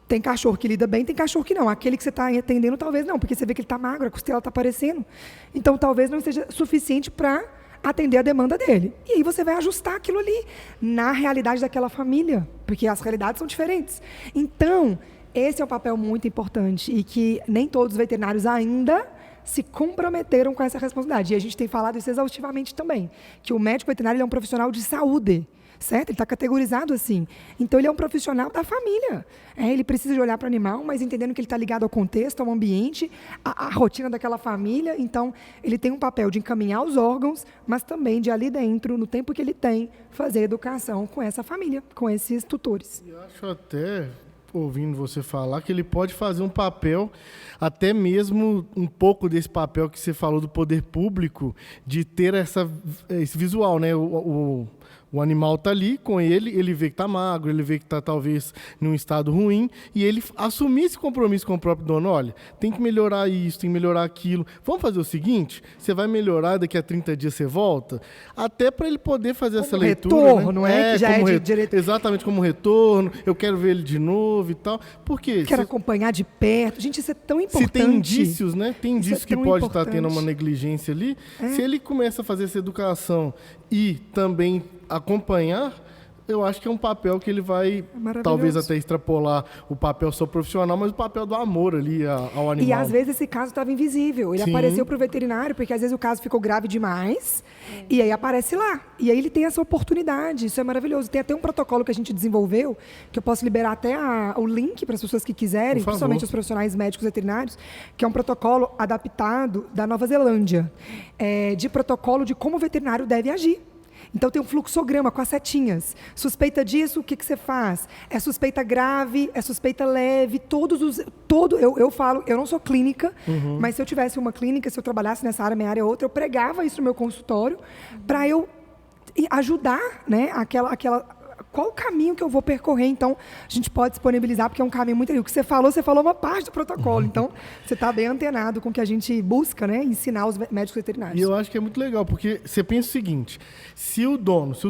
Tem cachorro que lida bem, tem cachorro que não. Aquele que você está atendendo, talvez não, porque você vê que ele está magro, a costela está aparecendo. Então, talvez não seja suficiente para atender a demanda dele. E aí você vai ajustar aquilo ali na realidade daquela família, porque as realidades são diferentes. Então, esse é um papel muito importante e que nem todos os veterinários ainda se comprometeram com essa responsabilidade. E a gente tem falado isso exaustivamente também, que o médico veterinário ele é um profissional de saúde. Certo? Ele está categorizado assim. Então, ele é um profissional da família. Ele precisa de olhar para o animal, mas entendendo que ele está ligado ao contexto, ao ambiente, à rotina daquela família. Então, ele tem um papel de encaminhar os órgãos, mas também de ali dentro, no tempo que ele tem, fazer educação com essa família, com esses tutores. Eu acho até, ouvindo você falar, que ele pode fazer um papel, até mesmo um pouco desse papel que você falou do poder público, de ter esse visual, né? O animal está ali com ele vê que está magro, ele vê que está talvez num estado ruim, e ele assumir esse compromisso com o próprio dono. Olha, tem que melhorar isso, tem que melhorar aquilo. Vamos fazer o seguinte, você vai melhorar, daqui a 30 dias você volta, até para ele poder fazer como essa leitura. Retorno, né? Que já como é de direito. Exatamente, como retorno, eu quero ver ele de novo e tal. Porque quero acompanhar de perto. Gente, isso é tão importante. Se tem indícios, né? Tem indícios que pode estar tendo uma negligência ali. Se ele começa a fazer essa educação e também acompanhar, eu acho que é um papel que ele vai talvez até extrapolar o papel só profissional, mas o papel do amor ali ao animal. E às vezes esse caso estava invisível. Ele apareceu para o veterinário, porque às vezes o caso ficou grave demais, e aí aparece lá. E aí ele tem essa oportunidade. Isso é maravilhoso. Tem até um protocolo que a gente desenvolveu, que eu posso liberar até o link para as pessoas que quiserem, principalmente os profissionais médicos veterinários, que é um protocolo adaptado da Nova Zelândia, de protocolo de como o veterinário deve agir. Então, tem um fluxograma com as setinhas. Suspeita disso, o que você faz? É suspeita grave, é suspeita leve, eu falo, eu não sou clínica, mas se eu tivesse uma clínica, se eu trabalhasse nessa área, minha área é outra, eu pregava isso no meu consultório para eu ajudar, né, qual o caminho que eu vou percorrer. Então, a gente pode disponibilizar, porque é um caminho muito... O que você falou uma parte do protocolo. Então, você está bem antenado com o que a gente busca, né? Ensinar os médicos veterinários. E eu acho que é muito legal, porque você pensa o seguinte, se o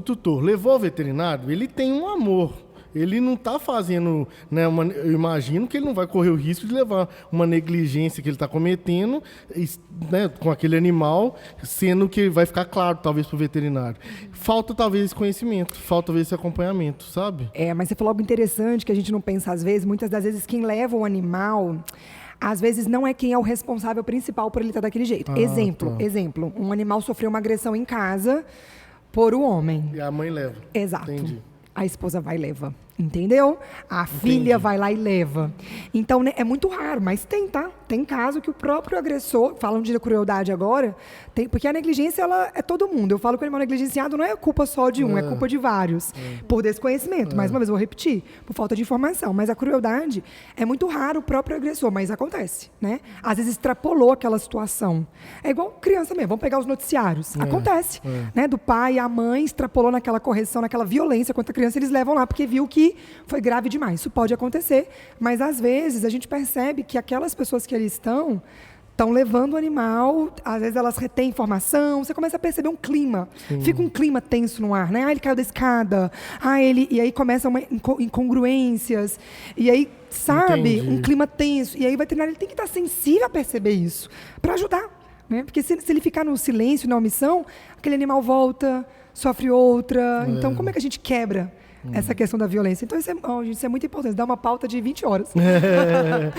tutor levou ao veterinário, ele tem um amor. Ele não está fazendo, né, eu imagino que ele não vai correr o risco de levar uma negligência que ele está cometendo, né, com aquele animal, sendo que vai ficar claro, talvez, para o veterinário. Falta, talvez, esse conhecimento, falta, talvez, esse acompanhamento, sabe? Mas você falou algo interessante que a gente não pensa às vezes. Muitas das vezes, quem leva o animal... Às vezes não é quem é o responsável principal por ele estar daquele jeito. Exemplo, um animal sofreu uma agressão em casa por um homem. E a mãe leva. Exato. Entendi. A esposa vai e leva, entendeu? A filha vai lá e leva. Então, né, é muito raro, mas tem, tá? Tem caso que o próprio agressor, falam de crueldade agora, porque a negligência, ela é todo mundo. Eu falo que o animal negligenciado não é culpa só de um, é culpa de vários. Por desconhecimento, mais uma vez, vou repetir, por falta de informação. Mas a crueldade é muito raro o próprio agressor, mas acontece, né? Às vezes extrapolou aquela situação. É igual criança mesmo, vamos pegar os noticiários. Acontece, né? Do pai e a mãe extrapolou naquela correção, naquela violência contra a criança, eles levam lá porque viu que foi grave demais. Isso pode acontecer, mas às vezes a gente percebe que aquelas pessoas que ali estão levando o animal, às vezes elas retêm informação, você começa a perceber um clima. Fica um clima tenso no ar, né? Ele caiu da escada, e aí começam incongruências, e aí, sabe, Entendi. um clima tenso. E aí o veterinário ele tem que estar sensível a perceber isso, para ajudar, né? Porque se ele ficar no silêncio, na omissão, aquele animal volta, sofre outra. Então, como é que a gente quebra essa questão da violência? Então, isso é muito importante. Dá uma pauta de 20 horas. Né?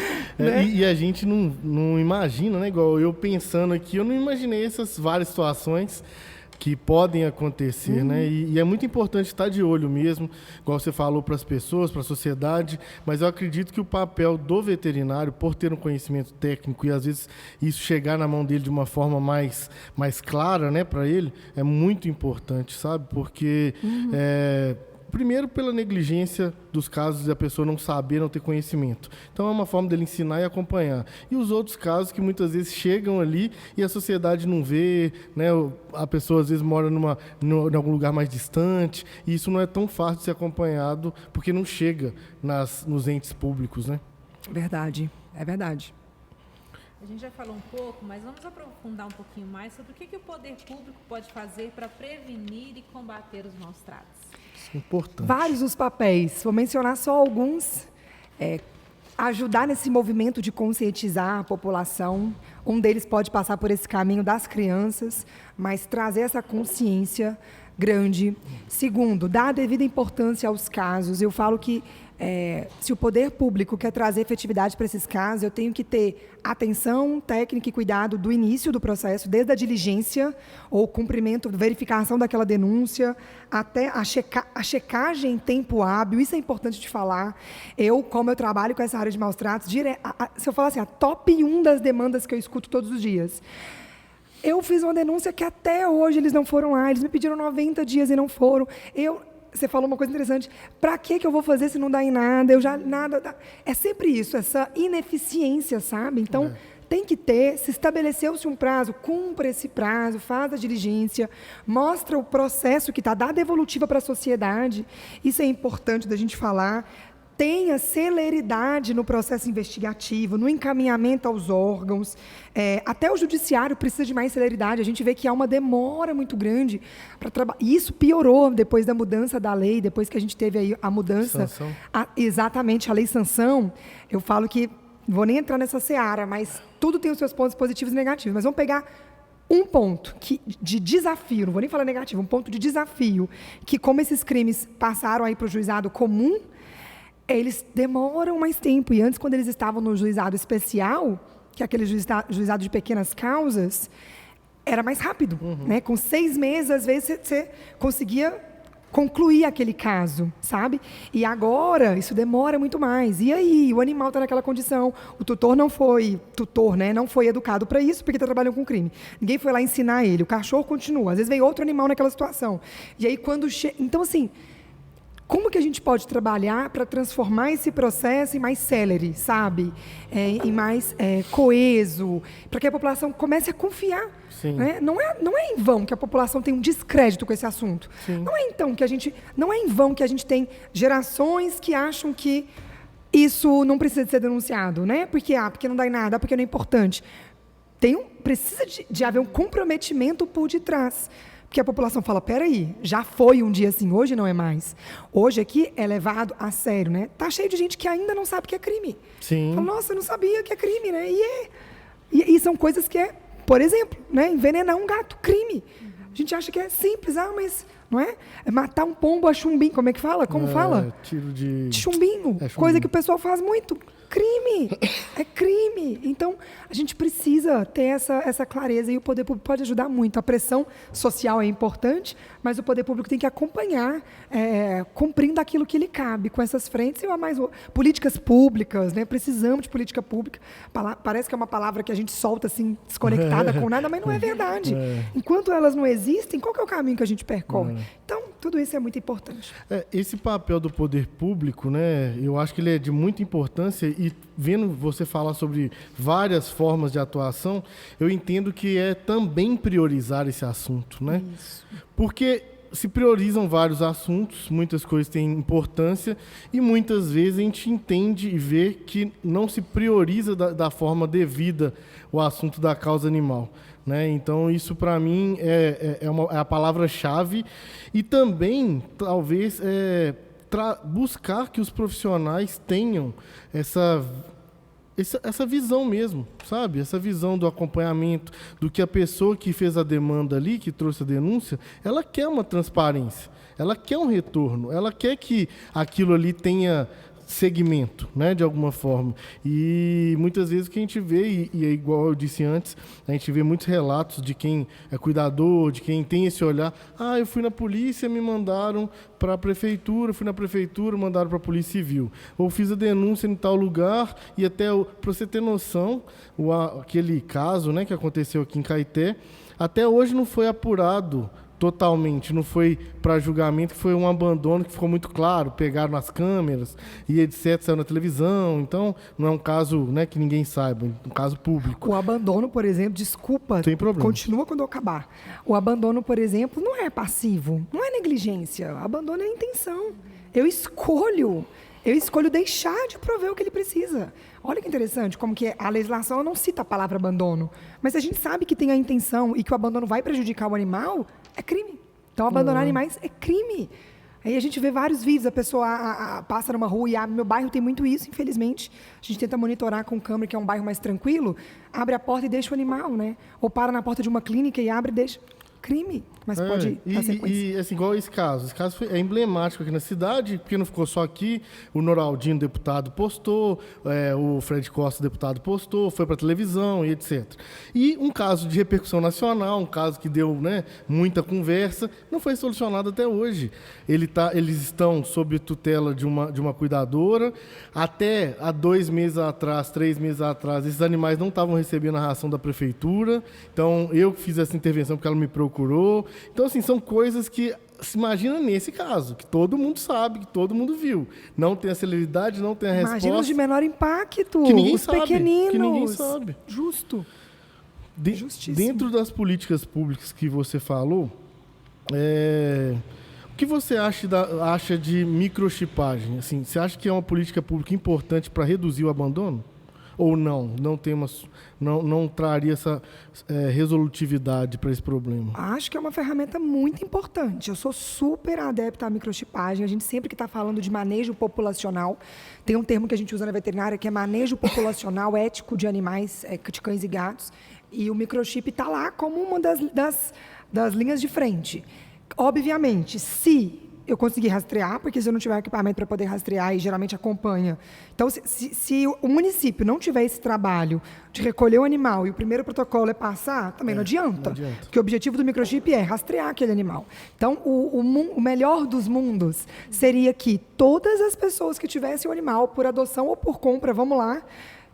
E a gente não imagina, né? Igual eu pensando aqui, eu não imaginei essas várias situações que podem acontecer, né? E é muito importante estar de olho mesmo, igual você falou, para as pessoas, para a sociedade, mas eu acredito que o papel do veterinário, por ter um conhecimento técnico e às vezes isso chegar na mão dele de uma forma mais clara, né, para ele, é muito importante, sabe? Porque primeiro, pela negligência dos casos da pessoa não saber, não ter conhecimento. Então, é uma forma dele ensinar e acompanhar. E os outros casos que muitas vezes chegam ali e a sociedade não vê, né? A pessoa às vezes mora em algum lugar mais distante, e isso não é tão fácil de ser acompanhado porque não chega nos entes públicos, né? Verdade, é verdade. A gente já falou um pouco, mas vamos aprofundar um pouquinho mais sobre o que o poder público pode fazer para prevenir e combater os maus tratos. Importante. Vários os papéis, vou mencionar só alguns. Ajudar nesse movimento de conscientizar a população. Um deles pode passar por esse caminho das crianças, mas trazer essa consciência grande. Segundo, dar a devida importância aos casos. Eu falo que se o poder público quer trazer efetividade para esses casos, eu tenho que ter atenção técnica e cuidado do início do processo, desde a diligência ou cumprimento, verificação daquela denúncia, até a checagem em tempo hábil. Isso é importante de falar. Como eu trabalho com essa área de maus tratos, se eu falar assim, a top 1 das demandas que eu escuto todos os dias. Eu fiz uma denúncia que até hoje eles não foram lá, eles me pediram 90 dias e não foram. você falou uma coisa interessante. Para que eu vou fazer se não dá em nada? Eu já nada dá. É sempre isso, essa ineficiência, sabe? Então, tem que ter, se estabeleceu-se um prazo, cumpra esse prazo, faz a diligência, mostra o processo que está, dá a devolutiva para a sociedade. Isso é importante da gente falar. Tenha celeridade no processo investigativo, no encaminhamento aos órgãos. Até o judiciário precisa de mais celeridade. A gente vê que há uma demora muito grande para trabalhar. E isso piorou depois da mudança da lei, depois que a gente teve aí a mudança. Exatamente, a lei sanção. Eu falo que, não vou nem entrar nessa seara, mas tudo tem os seus pontos positivos e negativos. Mas vamos pegar um ponto de desafio, não vou nem falar negativo, um ponto de desafio, que como esses crimes passaram aí para o juizado comum, eles demoram mais tempo. E antes, quando eles estavam no juizado especial, que é aquele juizado de pequenas causas, era mais rápido. Né? Com 6 meses, às vezes, você conseguia concluir aquele caso, sabe? E agora, isso demora muito mais. E aí, o animal está naquela condição, o tutor não foi né? Não foi educado para isso, porque está trabalhando com crime. Ninguém foi lá ensinar ele, o cachorro continua. Às vezes vem outro animal naquela situação. E aí, quando então, assim, como que a gente pode trabalhar para transformar esse processo em mais célere, sabe? Em mais coeso, para que a população comece a confiar. Né? Não é em vão que a população tem um descrédito com esse assunto. Não é em vão que a gente tem gerações que acham que isso não precisa de ser denunciado, né? Porque não dá em nada, porque não é importante. Precisa de haver um comprometimento por detrás. Porque a população fala, peraí, já foi um dia assim, hoje não é mais. Hoje aqui é levado a sério, né? Tá cheio de gente que ainda não sabe que é crime. Sim. Fala, nossa, eu não sabia que é crime, né? E são coisas que por exemplo, né? Envenenar um gato, crime. A gente acha que é simples, mas não é? Matar um pombo a chumbinho, como é que fala? Como fala? Tiro de chumbinho, coisa que o pessoal faz muito. Crime, é crime. Então, a gente precisa ter essa clareza e o poder público pode ajudar muito. A pressão social é importante, mas o poder público tem que acompanhar, cumprindo aquilo que lhe cabe com essas frentes. Políticas públicas, né? Precisamos de política pública. Parece que é uma palavra que a gente solta assim, desconectada com nada, mas não é verdade. Enquanto elas não existem, qual que é o caminho que a gente percorre? Então, tudo isso é muito importante. Esse papel do poder público, né, eu acho que ele é de muita importância e vendo você falar sobre várias formas de atuação, eu entendo que é também priorizar esse assunto, né? Isso. Porque se priorizam vários assuntos, muitas coisas têm importância e muitas vezes a gente entende e vê que não se prioriza da forma devida o assunto da causa animal. Né? Então, isso para mim é a palavra-chave e também, talvez, buscar que os profissionais tenham essa visão mesmo, sabe? Essa visão do acompanhamento, do que a pessoa que fez a demanda ali, que trouxe a denúncia, ela quer uma transparência, ela quer um retorno, ela quer que aquilo ali tenha segmento, né, de alguma forma. E muitas vezes o que a gente vê, e é igual eu disse antes, a gente vê muitos relatos de quem é cuidador, de quem tem esse olhar. Eu fui na polícia, me mandaram para a prefeitura, fui na prefeitura, mandaram para a polícia civil. Ou fiz a denúncia em tal lugar, e até, para você ter noção, aquele caso, né, que aconteceu aqui em Caeté, até hoje não foi apurado totalmente, não foi para julgamento, que foi um abandono que ficou muito claro, pegaram nas câmeras e etc, saiu na televisão, então não é um caso, né, que ninguém saiba, um caso público. O abandono, por exemplo, desculpa, tem problema. Continua quando eu acabar. O abandono, por exemplo, não é passivo, não é negligência, o abandono é intenção. Eu escolho deixar de prover o que ele precisa. Olha que interessante, como que a legislação não cita a palavra abandono, mas a gente sabe que tem a intenção e que o abandono vai prejudicar o animal, é crime. Então, abandonar animais é crime. Aí a gente vê vários vídeos, a pessoa passa numa rua e abre. Meu bairro tem muito isso, infelizmente. A gente tenta monitorar com câmera, que é um bairro mais tranquilo, abre a porta e deixa o animal, né? Ou para na porta de uma clínica e abre e deixa. Crime, mas pode dar sequência. E assim, igual esse caso é emblemático aqui na cidade, porque não ficou só aqui, o Noraldinho, deputado, postou, o Fred Costa, deputado, postou, foi para a televisão e etc. E um caso de repercussão nacional, um caso que deu, né, muita conversa, não foi solucionado até hoje. Eles estão sob tutela de uma cuidadora, até há 2 meses atrás, 3 meses atrás, esses animais não estavam recebendo a ração da prefeitura, então eu fiz essa intervenção porque ela me procurou. Então, assim, são coisas que se imagina nesse caso, que todo mundo sabe, que todo mundo viu. Não tem a celeridade, não tem a resposta. Imagina os de menor impacto, que ninguém os sabe, pequeninos. que ninguém sabe. Justo. Justíssimo. Dentro das políticas públicas que você falou, o que você acha de microchipagem? Assim, você acha que é uma política pública importante para reduzir o abandono? Ou não? Não traria essa resolutividade para esse problema? Acho que é uma ferramenta muito importante. Eu sou super adepta à microchipagem. A gente sempre que está falando de manejo populacional, tem um termo que a gente usa na veterinária que é manejo populacional ético de animais, de cães e gatos. E o microchip está lá como uma das linhas de frente. Obviamente, se eu conseguir rastrear, porque se eu não tiver equipamento para poder rastrear, e geralmente acompanha. Então, se o município não tiver esse trabalho de recolher o animal e o primeiro protocolo é passar, também não adianta. Porque o objetivo do microchip é rastrear aquele animal. Então, o melhor dos mundos seria que todas as pessoas que tivessem o animal por adoção ou por compra, vamos lá,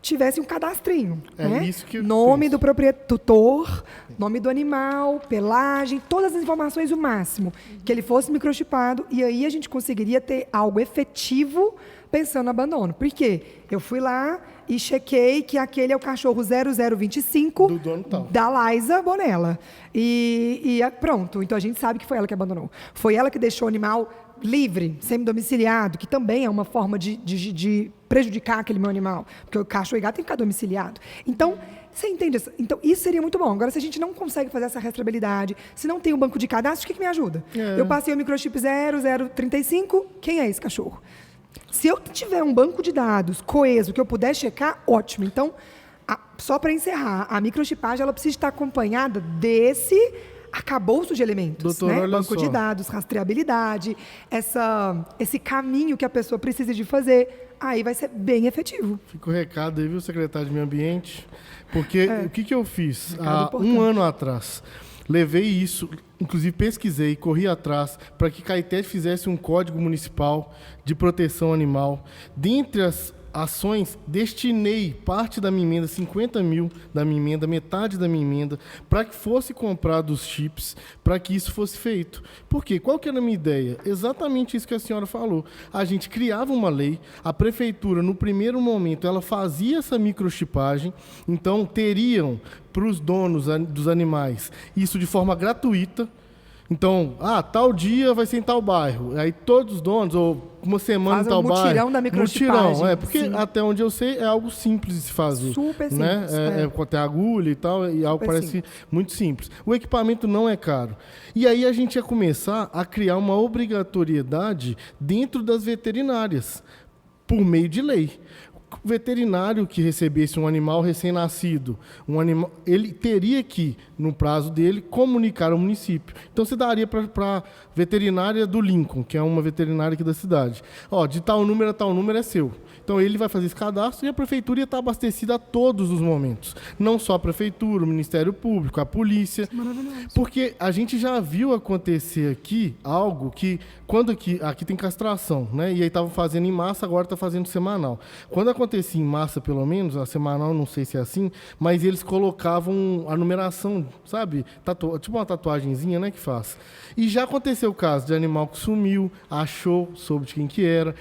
tivesse um cadastrinho, né? Isso que eu nome penso. do proprietor, nome do animal, pelagem, todas as informações o máximo, que ele fosse microchipado, e aí a gente conseguiria ter algo efetivo pensando no abandono. Por quê? Eu fui lá e chequei que aquele é o cachorro 0025 do dono tal, da Liza Bonella. E pronto, então a gente sabe que foi ela que abandonou. Foi ela que deixou o animal livre, semi-domiciliado, que também é uma forma de prejudicar aquele meu animal, porque o cachorro e gato tem que ficar domiciliado. Então, você entende isso? Então, isso seria muito bom. Agora, se a gente não consegue fazer essa rastreabilidade, se não tem um banco de cadastro, o que me ajuda? Eu passei o microchip 0035, quem é esse cachorro? Se eu tiver um banco de dados coeso que eu puder checar, ótimo. Então, só para encerrar, a microchipagem ela precisa estar acompanhada desse arcabouço de elementos, Doutor, né? olha Banco de só. dados, rastreabilidade, esse caminho que a pessoa precisa de fazer, aí vai ser bem efetivo. Fica o recado aí, viu, secretário de Meio Ambiente? Porque o que eu fiz? Recado Há importante. um ano atrás, levei isso, inclusive pesquisei, corri atrás, para que Caeté fizesse um código municipal de proteção animal. Dentre as ações, destinei parte da minha emenda, 50 mil da minha emenda, metade da minha emenda, para que fosse comprado os chips, para que isso fosse feito. Por quê? Qual que era a minha ideia? Exatamente isso que a senhora falou. A gente criava uma lei, a prefeitura, no primeiro momento, ela fazia essa microchipagem, então teriam para os donos dos animais isso de forma gratuita. Então, tal dia vai ser em tal bairro. Aí todos os donos, ou uma semana Faz em tal um mutirão bairro. da microchipagem. Mutirão, porque Sim. até onde eu sei é algo simples de se fazer. Super né? simples, Com até agulha e tal, e algo Super parece simples. muito simples. O equipamento não é caro. E aí a gente ia começar a criar uma obrigatoriedade dentro das veterinárias, por meio de lei. O veterinário que recebesse um animal recém-nascido, ele teria que, no prazo dele, comunicar ao município. Então, você daria para a veterinária do Lincoln, que é uma veterinária aqui da cidade. De tal número a tal número é seu. Então, ele vai fazer esse cadastro e a prefeitura ia estar abastecida a todos os momentos. Não só a prefeitura, o Ministério Público, a polícia. Maravilhoso. Porque a gente já viu acontecer aqui algo que, quando aqui tem castração, né? E aí estava fazendo em massa, agora está fazendo semanal. Quando acontecia em massa, pelo menos, a semanal não sei se é assim, mas eles colocavam a numeração, sabe? Tipo uma tatuagenzinha, né, que faz. E já aconteceu o caso de animal que sumiu, achou, soube de quem que era.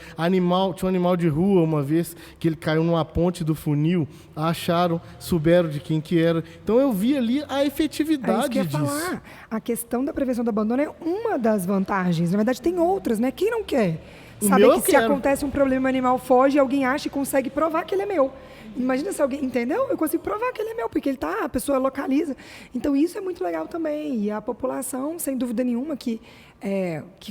Tinha um animal de rua uma vez que ele caiu numa ponte do funil, acharam, souberam de quem que era. Então eu vi ali a efetividade isso que eu ia disso. falar. A questão da prevenção do abandono é uma das vantagens. Na verdade, tem outras, né? Quem não quer? O Saber meu que eu se quero. acontece um problema, o animal foge, alguém acha e consegue provar que ele é meu. Imagina se alguém, entendeu? Eu consigo provar que ele é meu, porque a pessoa localiza. Então, isso é muito legal também. E a população, sem dúvida nenhuma, que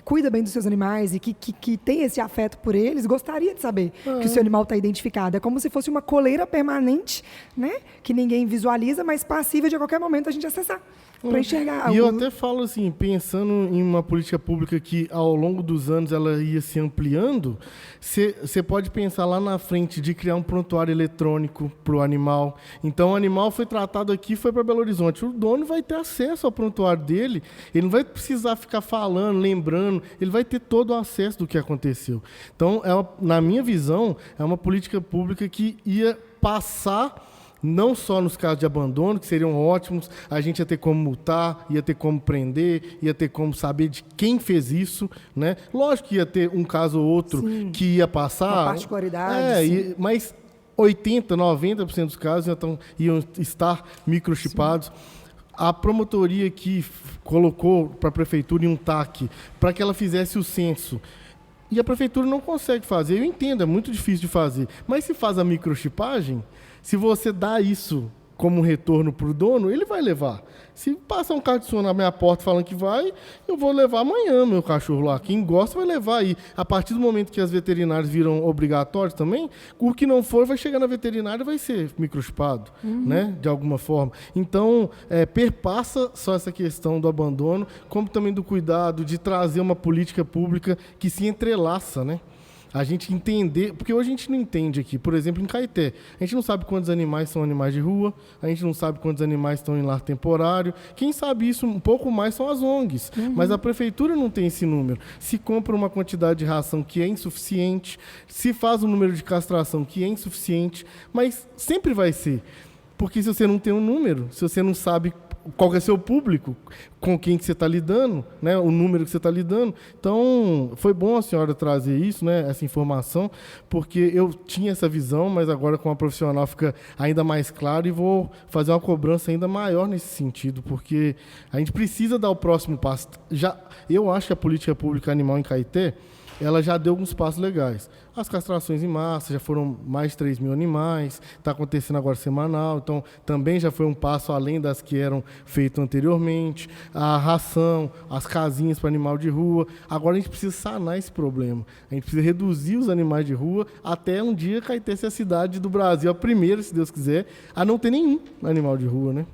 cuida bem dos seus animais e que tem esse afeto por eles, gostaria de saber que o seu animal está identificado. É como se fosse uma coleira permanente, né? Que ninguém visualiza, mas passível de a qualquer momento a gente acessar. Para enxergar. E eu até falo assim, pensando em uma política pública que ao longo dos anos ela ia se ampliando, você pode pensar lá na frente de criar um prontuário eletrônico para o animal. Então o animal foi tratado aqui, foi para Belo Horizonte. O dono vai ter acesso ao prontuário dele, ele não vai precisar ficar falando, lembrando, ele vai ter todo o acesso do que aconteceu. Então, na minha visão, é uma política pública que ia passar não só nos casos de abandono, que seriam ótimos, a gente ia ter como multar, ia ter como prender, ia ter como saber de quem fez isso, né? Lógico que ia ter um caso ou outro que ia passar. Uma particularidade. Mas 80%, 90% dos casos iam estar microchipados. A promotoria que colocou para a prefeitura em um TAC para que ela fizesse o censo, e a prefeitura não consegue fazer. Eu entendo, é muito difícil de fazer. Mas se faz a microchipagem, se você dá isso como retorno para o dono, ele vai levar. Se passar um carro de som na minha porta falando que vai, eu vou levar amanhã meu cachorro lá. Quem gosta vai levar aí. A partir do momento que as veterinárias viram obrigatórios também, o que não for vai chegar na veterinária e vai ser microchipado, né? De alguma forma. Então, perpassa só essa questão do abandono, como também do cuidado de trazer uma política pública que se entrelaça, né? A gente entender, porque hoje a gente não entende aqui, por exemplo, em Caeté, a gente não sabe quantos animais são animais de rua, a gente não sabe quantos animais estão em lar temporário, quem sabe isso um pouco mais são as ONGs, mas a prefeitura não tem esse número. Se compra uma quantidade de ração que é insuficiente, se faz um número de castração que é insuficiente, mas sempre vai ser, porque se você não tem um número, se você não sabe qual que é seu público, com quem que você está lidando, né, o número que você está lidando. Então, foi bom a senhora trazer isso, né, essa informação, porque eu tinha essa visão, mas agora com a profissional fica ainda mais claro e vou fazer uma cobrança ainda maior nesse sentido, porque a gente precisa dar o próximo passo. Eu acho que a política pública animal em Caeté, ela já deu alguns passos legais. As castrações em massa, já foram mais de 3 mil animais, está acontecendo agora semanal, então também já foi um passo além das que eram feitas anteriormente. A ração, as casinhas para animal de rua. Agora a gente precisa sanar esse problema. A gente precisa reduzir os animais de rua até um dia Caeté ser a cidade do Brasil, a primeira, se Deus quiser, a não ter nenhum animal de rua, né?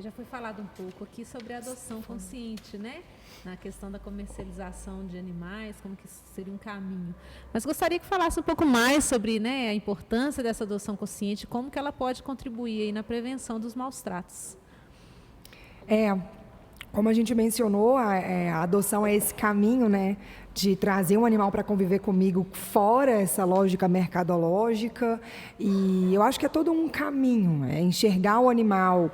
Já foi falado um pouco aqui sobre a adoção consciente, né? Na questão da comercialização de animais, como que isso seria um caminho. Mas gostaria que falasse um pouco mais sobre, né, a importância dessa adoção consciente, como que ela pode contribuir aí na prevenção dos maus tratos. Como a gente mencionou, a adoção é esse caminho, né, de trazer um animal para conviver comigo fora essa lógica mercadológica. E eu acho que é todo um caminho, enxergar o animal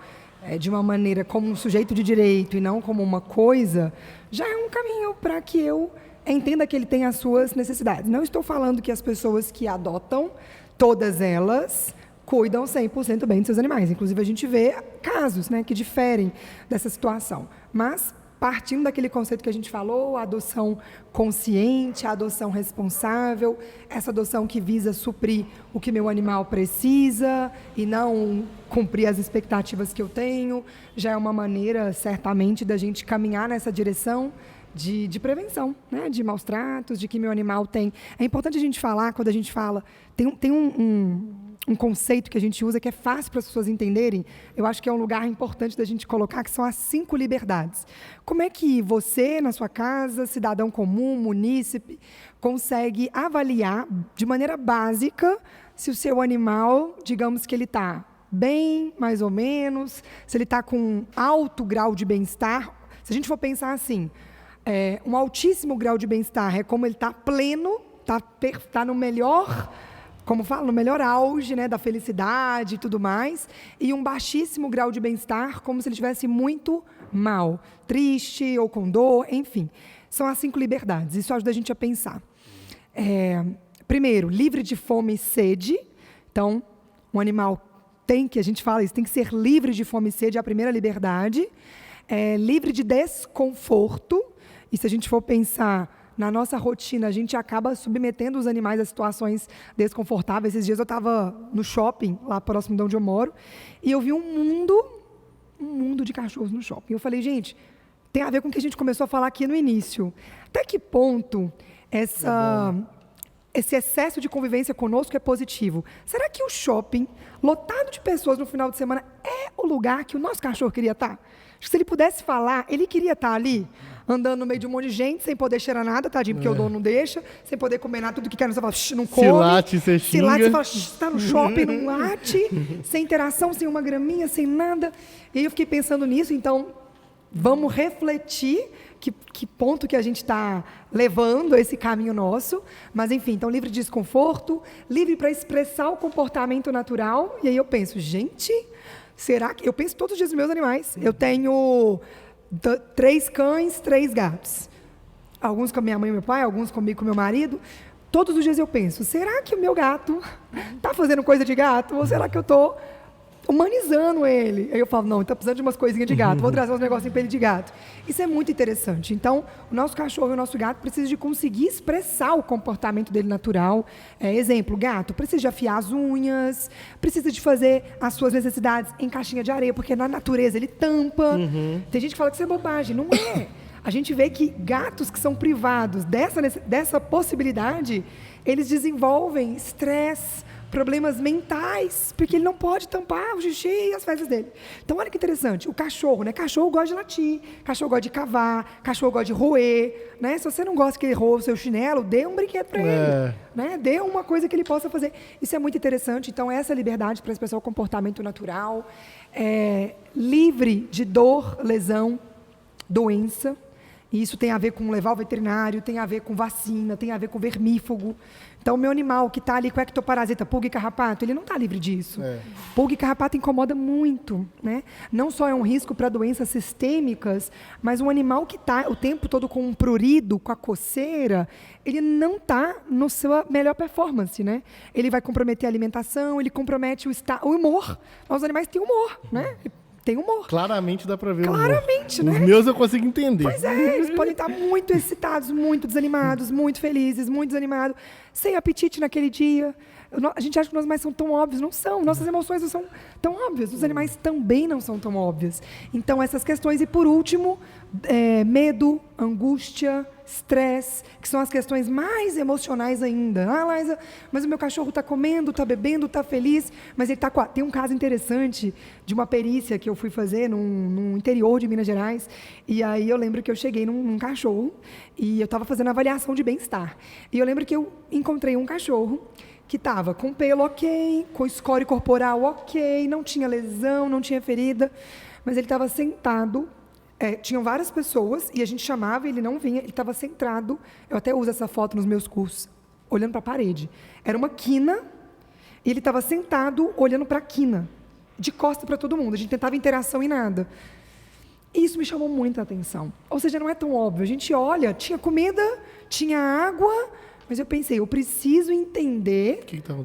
de uma maneira como um sujeito de direito e não como uma coisa, já é um caminho para que eu entenda que ele tem as suas necessidades. Não estou falando que as pessoas que adotam, todas elas, cuidam 100% bem de seus animais. Inclusive, a gente vê casos, né, que diferem dessa situação. Mas, partindo daquele conceito que a gente falou, a adoção consciente, a adoção responsável, essa adoção que visa suprir o que meu animal precisa e não cumprir as expectativas que eu tenho, já é uma maneira, certamente, da gente caminhar nessa direção de prevenção, né? De maus tratos, de que meu animal tem... É importante a gente falar, quando a gente fala... Tem um conceito que a gente usa que é fácil para as pessoas entenderem, eu acho que é um lugar importante da gente colocar, que são as 5 liberdades. Como é que você, na sua casa, cidadão comum, munícipe, consegue avaliar de maneira básica se o seu animal, digamos que ele está bem, mais ou menos, se ele está com alto grau de bem-estar? Se a gente for pensar assim, um altíssimo grau de bem-estar é como ele está pleno, está no melhor... como falo, no melhor auge, né, da felicidade e tudo mais, e um baixíssimo grau de bem-estar, como se ele estivesse muito mal, triste ou com dor, enfim. São as 5 liberdades, isso ajuda a gente a pensar. Primeiro, livre de fome e sede. Então, um animal a gente fala isso, tem que ser livre de fome e sede, é a primeira liberdade. Livre de desconforto, e se a gente for pensar... Na nossa rotina, a gente acaba submetendo os animais a situações desconfortáveis. Esses dias eu estava no shopping, lá próximo de onde eu moro, e eu vi um mundo de cachorros no shopping. Eu falei, gente, tem a ver com o que a gente começou a falar aqui no início. Até que ponto esse excesso de convivência conosco é positivo? Será que o shopping, lotado de pessoas no final de semana, é o lugar que o nosso cachorro queria estar? Acho que se ele pudesse falar, ele queria estar ali, andando no meio de um monte de gente, sem poder cheirar nada, tadinho, porque o dono não deixa, sem poder comer nada, tudo que quer, você fala, não come. Se late, você xinga. Se late, você fala, está no shopping, não late, sem interação, sem uma graminha, sem nada. E aí eu fiquei pensando nisso, então, vamos refletir que ponto que a gente está levando esse caminho nosso. Mas, enfim, então livre de desconforto, livre para expressar o comportamento natural. E aí eu penso, gente, será que... Eu penso todos os dias nos meus animais. Eu tenho 3 cães, 3 gatos. Alguns com a minha mãe e meu pai, alguns comigo com meu marido. Todos os dias eu penso, será que o meu gato está fazendo coisa de gato? Ou será que eu estou humanizando ele? Aí eu falo, não, ele está precisando de umas coisinhas de gato, vou trazer uns negocinhos para ele de gato. Isso é muito interessante. Então, o nosso cachorro e o nosso gato precisam de conseguir expressar o comportamento dele natural. Exemplo, gato precisa de afiar as unhas, precisa de fazer as suas necessidades em caixinha de areia, porque na natureza ele tampa. Tem gente que fala que isso é bobagem. Não é. A gente vê que gatos que são privados dessa possibilidade, eles desenvolvem estresse, problemas mentais, porque ele não pode tampar o xixi e as fezes dele. Então, olha que interessante. O cachorro, né? Cachorro gosta de latir, cachorro gosta de cavar, cachorro gosta de roer, né? Se você não gosta que ele roa o seu chinelo, dê um brinquedo para ele, né? Dê uma coisa que ele possa fazer. Isso é muito interessante. Então, essa liberdade para expressar o comportamento natural, livre de dor, lesão, doença. E isso tem a ver com levar ao veterinário, tem a ver com vacina, tem a ver com vermífugo. Então, o meu animal que está ali com ectoparasita, pulga e carrapato, ele não está livre disso. Pulga e carrapato incomoda muito, né? Não só é um risco para doenças sistêmicas, mas um animal que está o tempo todo com um prurido, com a coceira, ele não está na sua melhor performance, né? Ele vai comprometer a alimentação, ele compromete o humor. Os animais têm humor, né? Tem humor. Claramente dá para ver Claramente, o humor. né? Os meus eu consigo entender. Pois é, eles podem estar muito excitados, muito desanimados, muito felizes, muito desanimados, sem apetite naquele dia. A gente acha que os animais são tão óbvios. Não são. Nossas emoções não são tão óbvias. Os animais também não são tão óbvias. Então, essas questões. E, por último, medo, angústia, estresse, que são as questões mais emocionais ainda. Ah, Liza, mas o meu cachorro está comendo, está bebendo, está feliz, mas ele está com... Tem um caso interessante de uma perícia que eu fui fazer no interior de Minas Gerais, e aí eu lembro que eu cheguei num cachorro e eu estava fazendo avaliação de bem-estar. E eu lembro que eu encontrei um cachorro que estava com pelo ok, com score corporal ok, não tinha lesão, não tinha ferida, mas ele estava sentado. Tinham várias pessoas e a gente chamava e ele não vinha, ele estava sentado. Eu até uso essa foto nos meus cursos, olhando para a parede. Era uma quina e ele estava sentado olhando para a quina, de costa para todo mundo. A gente tentava interação e nada. E isso me chamou muita atenção. Ou seja, não é tão óbvio. A gente olha, tinha comida, tinha água, mas eu pensei, eu preciso entender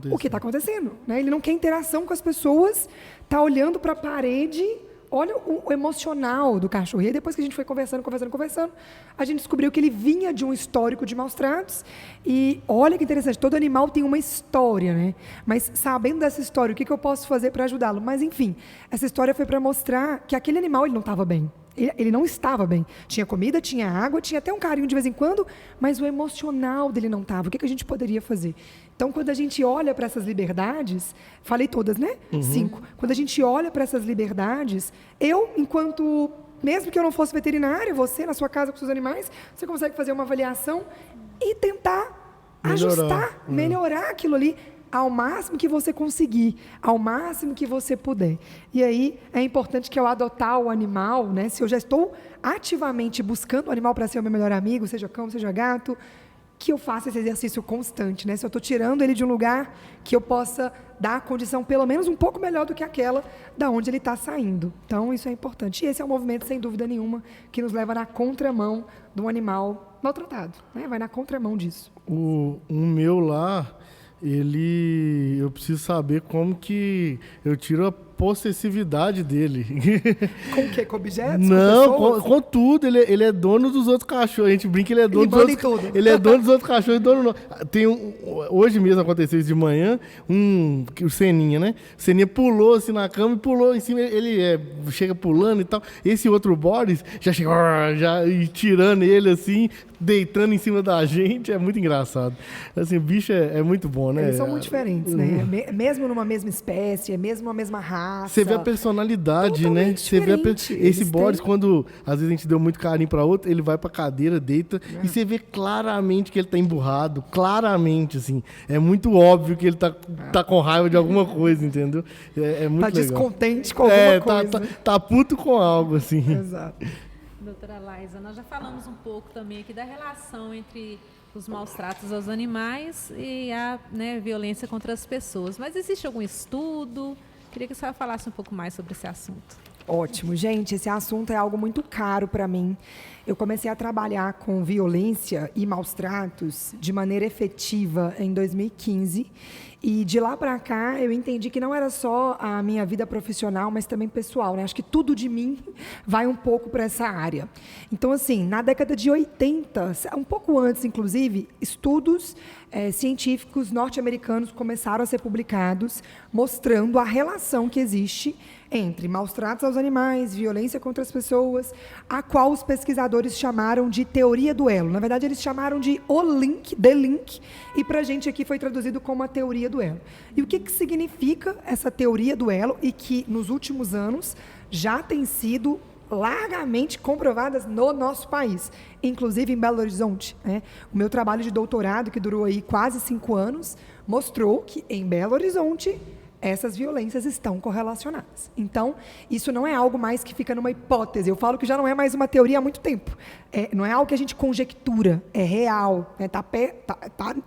o que está acontecendo. Né? Ele não quer interação com as pessoas, está olhando para a parede. Olha o emocional do cachorro. E aí, depois que a gente foi conversando, a gente descobriu que ele vinha de um histórico de maus tratos. E olha que interessante, todo animal tem uma história, né? Mas sabendo dessa história, o que eu posso fazer para ajudá-lo? Mas, enfim, essa história foi para mostrar que aquele animal ele não estava bem. Ele não estava bem. Tinha comida, tinha água, tinha até um carinho de vez em quando, mas o emocional dele não estava. O que a gente poderia fazer? Então, quando a gente olha para essas liberdades, falei todas, né? 5. Quando a gente olha para essas liberdades, enquanto, mesmo que eu não fosse veterinária, você na sua casa com seus animais, você consegue fazer uma avaliação e tentar ajustar, melhorar aquilo ali ao máximo que você conseguir, ao máximo que você puder. E aí é importante que eu adotar o animal, né? Se eu já estou ativamente buscando o animal para ser o meu melhor amigo, seja cão, seja gato, que eu faça esse exercício constante, né? Se eu estou tirando ele de um lugar que eu possa dar a condição pelo menos um pouco melhor do que aquela da onde ele está saindo. Então, isso é importante. E esse é um movimento, sem dúvida nenhuma, que nos leva na contramão de um animal maltratado, né? Vai na contramão disso. O meu lá, eu preciso saber como que eu tiro a possessividade dele. Com o quê? Com objetos? Não, com tudo. Ele é dono dos outros cachorros. A gente brinca que ele é dono dos outros. Tudo. Ele é dono dos outros cachorros. Hoje mesmo aconteceu isso de manhã. O Seninha, né? O Seninha pulou assim na cama e pulou em cima. Ele chega pulando e tal. Esse outro Boris já chega e tirando ele assim, deitando em cima da gente. É muito engraçado. Assim, o bicho é muito bom, né? Eles são muito diferentes, né? Mesmo numa mesma espécie, mesmo numa mesma raça. Você vê a personalidade, totalmente né? Você vê esse Boris, têm... quando às vezes a gente deu muito carinho para outro, ele vai pra cadeira, deita, e você vê claramente que ele tá emburrado, claramente, assim. É muito óbvio que ele tá com raiva de alguma coisa, entendeu? É muito legal. Tá descontente com alguma coisa. Tá puto com algo, assim. Exato. Doutora Laísa, nós já falamos um pouco também aqui da relação entre os maus tratos aos animais e a violência contra as pessoas. Mas existe algum estudo? Queria que a senhora falasse um pouco mais sobre esse assunto. Ótimo, gente, esse assunto é algo muito caro para mim. Eu comecei a trabalhar com violência e maus tratos de maneira efetiva em 2015 e de lá para cá eu entendi que não era só a minha vida profissional, mas também pessoal, né? Acho que tudo de mim vai um pouco para essa área. Então, assim, na década de 80, um pouco antes, inclusive, estudos científicos norte-americanos começaram a ser publicados mostrando a relação que existe entre maus tratos aos animais, violência contra as pessoas, a qual os pesquisadores chamaram de teoria do elo. Na verdade, eles chamaram de o link, the link, e para a gente aqui foi traduzido como a teoria do elo. E o que significa essa teoria do elo e que, nos últimos anos, já tem sido largamente comprovadas no nosso país, inclusive em Belo Horizonte, né? O meu trabalho de doutorado, que durou aí quase 5 anos, mostrou que em Belo Horizonte essas violências estão correlacionadas. Então, isso não é algo mais que fica numa hipótese. Eu falo que já não é mais uma teoria há muito tempo. Não é algo que a gente conjectura, é real,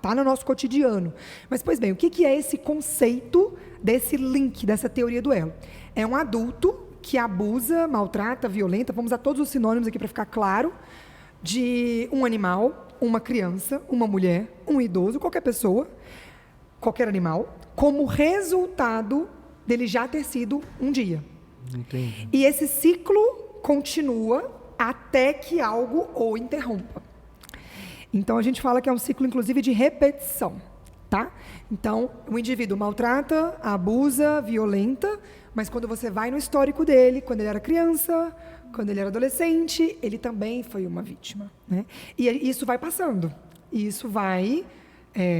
tá no nosso cotidiano. Mas, pois bem, o que é esse conceito desse link, dessa teoria do elo? É um adulto que abusa, maltrata, violenta, vamos usar todos os sinônimos aqui para ficar claro, de um animal, uma criança, uma mulher, um idoso, qualquer pessoa, qualquer animal, como resultado dele já ter sido um dia. Entendi. E esse ciclo continua até que algo o interrompa. Então, a gente fala que é um ciclo, inclusive, de repetição, tá? Então, o indivíduo maltrata, abusa, violenta, mas quando você vai no histórico dele, quando ele era criança, quando ele era adolescente, ele também foi uma vítima, né? E isso vai passando, e isso vai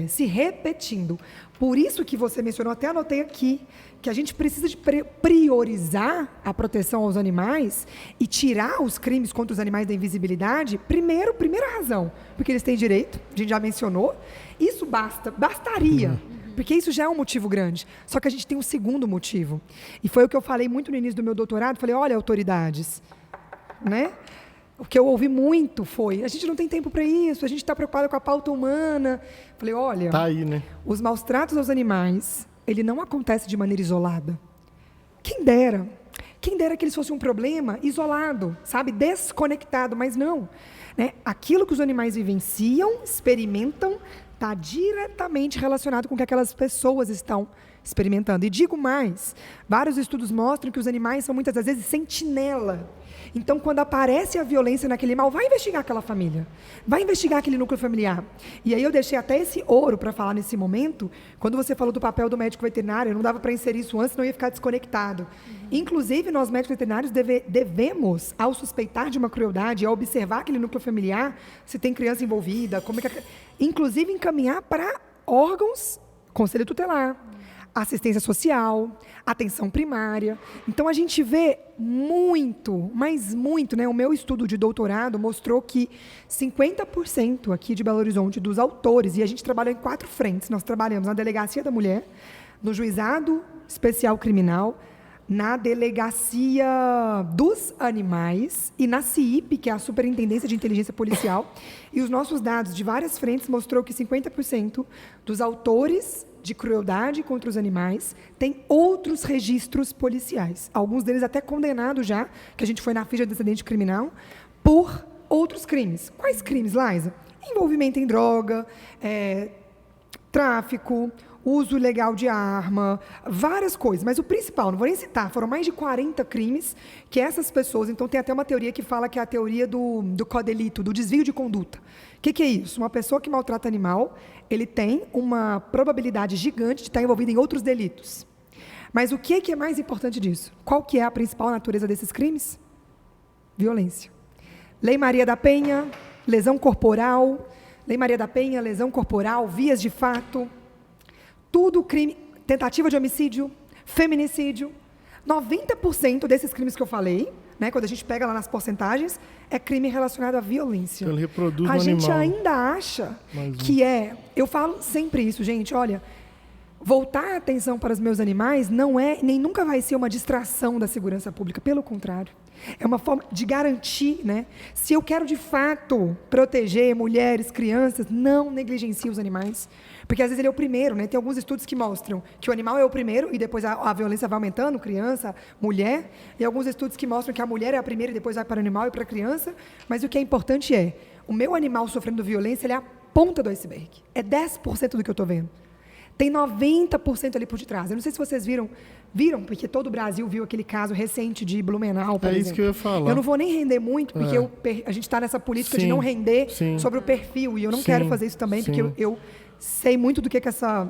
se repetindo. Por isso que você mencionou, até anotei aqui, que a gente precisa de priorizar a proteção aos animais e tirar os crimes contra os animais da invisibilidade. Primeira razão, porque eles têm direito, a gente já mencionou. Isso bastaria, porque isso já é um motivo grande. Só que a gente tem um segundo motivo. E foi o que eu falei muito no início do meu doutorado. Falei, olha, autoridades, né? O que eu ouvi muito foi, a gente não tem tempo para isso, a gente está preocupado com a pauta humana. Falei, olha, tá aí, né? Os maus tratos aos animais, ele não acontece de maneira isolada. Quem dera que eles fossem um problema isolado, sabe, desconectado, mas não. Né? Aquilo que os animais vivenciam, experimentam, está diretamente relacionado com o que aquelas pessoas estão experimentando. E digo mais, vários estudos mostram que os animais são muitas das vezes sentinela. Então, quando aparece a violência naquele animal, vai investigar aquela família, vai investigar aquele núcleo familiar. E aí eu deixei até esse ouro para falar nesse momento, quando você falou do papel do médico veterinário, não dava para inserir isso antes, não ia ficar desconectado. Inclusive, nós médicos veterinários devemos, ao suspeitar de uma crueldade, ao observar aquele núcleo familiar, se tem criança envolvida, inclusive encaminhar para órgãos, conselho tutelar, assistência social, atenção primária. Então, a gente vê muito, mas muito, né? O meu estudo de doutorado mostrou que 50% aqui de Belo Horizonte dos autores, e a gente trabalha em 4 frentes, nós trabalhamos na Delegacia da Mulher, no Juizado Especial Criminal, na Delegacia dos Animais e na CIIP, que é a Superintendência de Inteligência Policial. E os nossos dados de várias frentes mostrou que 50% dos autores de crueldade contra os animais têm outros registros policiais. Alguns deles até condenados já, que a gente foi na ficha de antecedente criminal, por outros crimes. Quais crimes, Laísa? Envolvimento em droga, tráfico, uso ilegal de arma, várias coisas. Mas o principal, não vou nem citar, foram mais de 40 crimes que essas pessoas... Então, tem até uma teoria que fala que é a teoria do codelito, do desvio de conduta. O que é isso? Uma pessoa que maltrata animal, ele tem uma probabilidade gigante de estar envolvido em outros delitos. Mas o que é mais importante disso? Qual que é a principal natureza desses crimes? Violência. Lei Maria da Penha, lesão corporal. Lei Maria da Penha, lesão corporal, vias de fato... Tudo crime, tentativa de homicídio, feminicídio. 90% desses crimes que eu falei, né, quando a gente pega lá nas porcentagens, é crime relacionado à violência. Então, ele reproduz a o gente animal. ainda acha que eu falo sempre isso, gente, olha, voltar a atenção para os meus animais não é, nem nunca vai ser uma distração da segurança pública, pelo contrário. É uma forma de garantir, né? Se eu quero, de fato, proteger mulheres, crianças, não negligencie os animais. Porque, às vezes, ele é o primeiro, né? Tem alguns estudos que mostram que o animal é o primeiro e depois a violência vai aumentando, criança, mulher. E alguns estudos que mostram que a mulher é a primeira e depois vai para o animal e para a criança. Mas o que é importante é, o meu animal sofrendo violência, ele é a ponta do iceberg. É 10% do que eu estou vendo. Tem 90% ali por detrás. Eu não sei se vocês viram, porque todo o Brasil viu aquele caso recente de Blumenau, por exemplo. Isso que eu ia falar. Eu não vou nem render muito, porque a gente está nessa política de não render sobre o perfil, e eu não quero fazer isso também, porque eu sei muito do que essa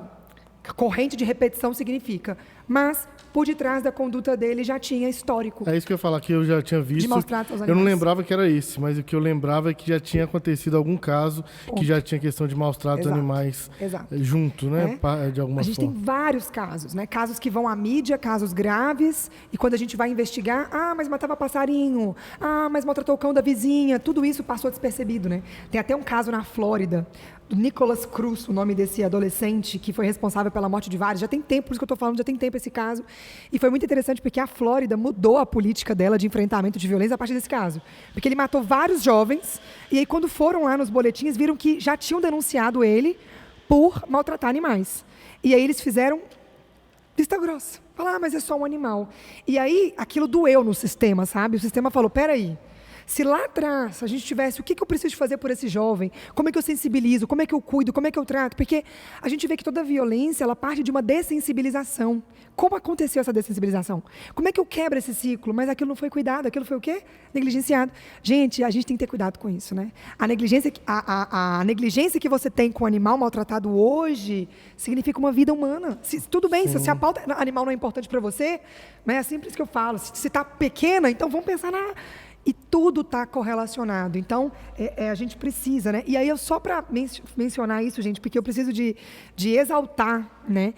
corrente de repetição significa. Mas, por detrás da conduta dele, já tinha histórico. É isso que eu ia falar, que eu já tinha visto. De maus-tratos aos eu não animais. lembrava que era esse, mas o que eu lembrava é que já tinha acontecido algum caso que já tinha questão de maus-tratos animais junto, né? De alguma forma. A gente tem vários casos, né? Casos que vão à mídia, casos graves, e quando a gente vai investigar, mas matava passarinho, mas maltratou o cão da vizinha, tudo isso passou despercebido, né? Tem até um caso na Flórida, do Nicholas Cruz, o nome desse adolescente que foi responsável pela morte de vários. Já tem tempo, por isso que eu estou falando, já tem tempo esse caso. E foi muito interessante porque a Flórida mudou a política dela de enfrentamento de violência a partir desse caso. Porque ele matou vários jovens, e aí quando foram lá nos boletins, viram que já tinham denunciado ele por maltratar animais. E aí eles fizeram vista grossa. Falaram, mas é só um animal. E aí aquilo doeu no sistema, sabe? O sistema falou, peraí. Se lá atrás a gente tivesse o que eu preciso fazer por esse jovem, como é que eu sensibilizo, como é que eu cuido, como é que eu trato, porque a gente vê que toda violência ela parte de uma dessensibilização. Como aconteceu essa dessensibilização? Como é que eu quebro esse ciclo? Mas aquilo não foi cuidado, aquilo foi o quê? Negligenciado. Gente, a gente tem que ter cuidado com isso, né? A negligência que você tem com o animal maltratado hoje significa uma vida humana. Tudo bem, se a pauta animal não é importante para você, mas é simples que eu falo. Se está pequena, então vamos pensar na... E tudo está correlacionado. Então, a gente precisa, né? E aí, só para mencionar isso, gente, porque eu preciso de exaltar, né?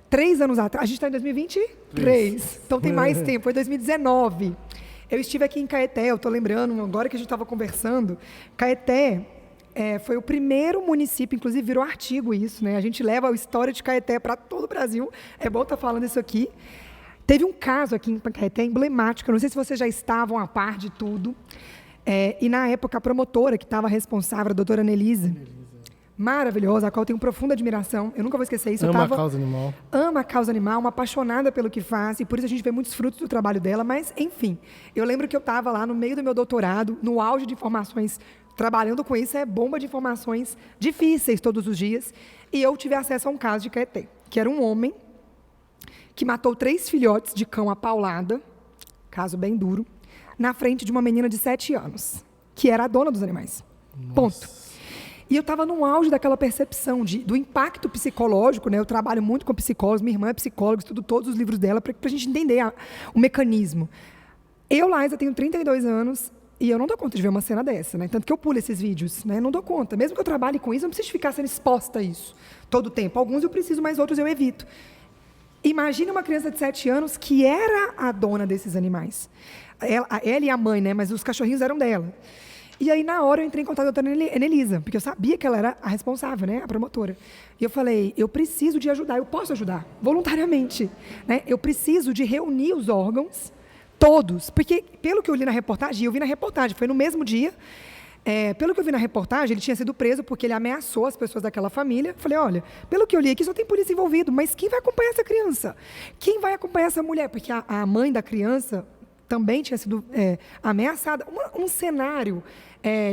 3 anos atrás, a gente está em 2023, então tem mais tempo, foi 2019. Eu estive aqui em Caeté, eu estou lembrando, agora que a gente estava conversando, Caeté foi o primeiro município, inclusive virou artigo isso, né? A gente leva a história de Caeté para todo o Brasil, é bom estar falando isso aqui. Teve um caso aqui em Caeté emblemático, eu não sei se vocês já estavam a par de tudo, e na época a promotora que estava responsável, a doutora Anelisa, maravilhosa, a qual eu tenho profunda admiração, eu nunca vou esquecer isso. Ama a causa animal. Ama a causa animal, uma apaixonada pelo que faz, e por isso a gente vê muitos frutos do trabalho dela, mas, enfim, eu lembro que eu estava lá no meio do meu doutorado, no auge de informações, trabalhando com isso, bomba de informações difíceis todos os dias, e eu tive acesso a um caso de Caeté, que era um homem que matou 3 filhotes de cão à paulada, caso bem duro, na frente de uma menina de 7 anos, que era a dona dos animais. Nossa. Ponto. E eu estava no auge daquela percepção do impacto psicológico, né? Eu trabalho muito com psicólogos, minha irmã é psicóloga, estudo todos os livros dela para a gente entender o mecanismo. Eu, Laísa, tenho 32 anos e eu não dou conta de ver uma cena dessa, né? Tanto que eu pulo esses vídeos, né? Não dou conta. Mesmo que eu trabalhe com isso, eu não preciso ficar sendo exposta a isso todo o tempo. Alguns eu preciso, mas outros eu evito. Imagine uma criança de 7 anos que era a dona desses animais. Ela e a mãe, né? Mas os cachorrinhos eram dela. E aí, na hora, eu entrei em contato com a doutora Anelisa, porque eu sabia que ela era a responsável, né? A promotora. E eu falei, eu preciso de ajudar, eu posso ajudar, voluntariamente. Né? Eu preciso de reunir os órgãos, todos. Porque, pelo que eu li na reportagem, eu vi na reportagem, foi no mesmo dia, pelo que eu vi na reportagem, ele tinha sido preso porque ele ameaçou as pessoas daquela família. Falei, olha, pelo que eu li aqui, só tem polícia envolvida, mas quem vai acompanhar essa criança? Quem vai acompanhar essa mulher? Porque a mãe da criança também tinha sido ameaçada. Um cenário,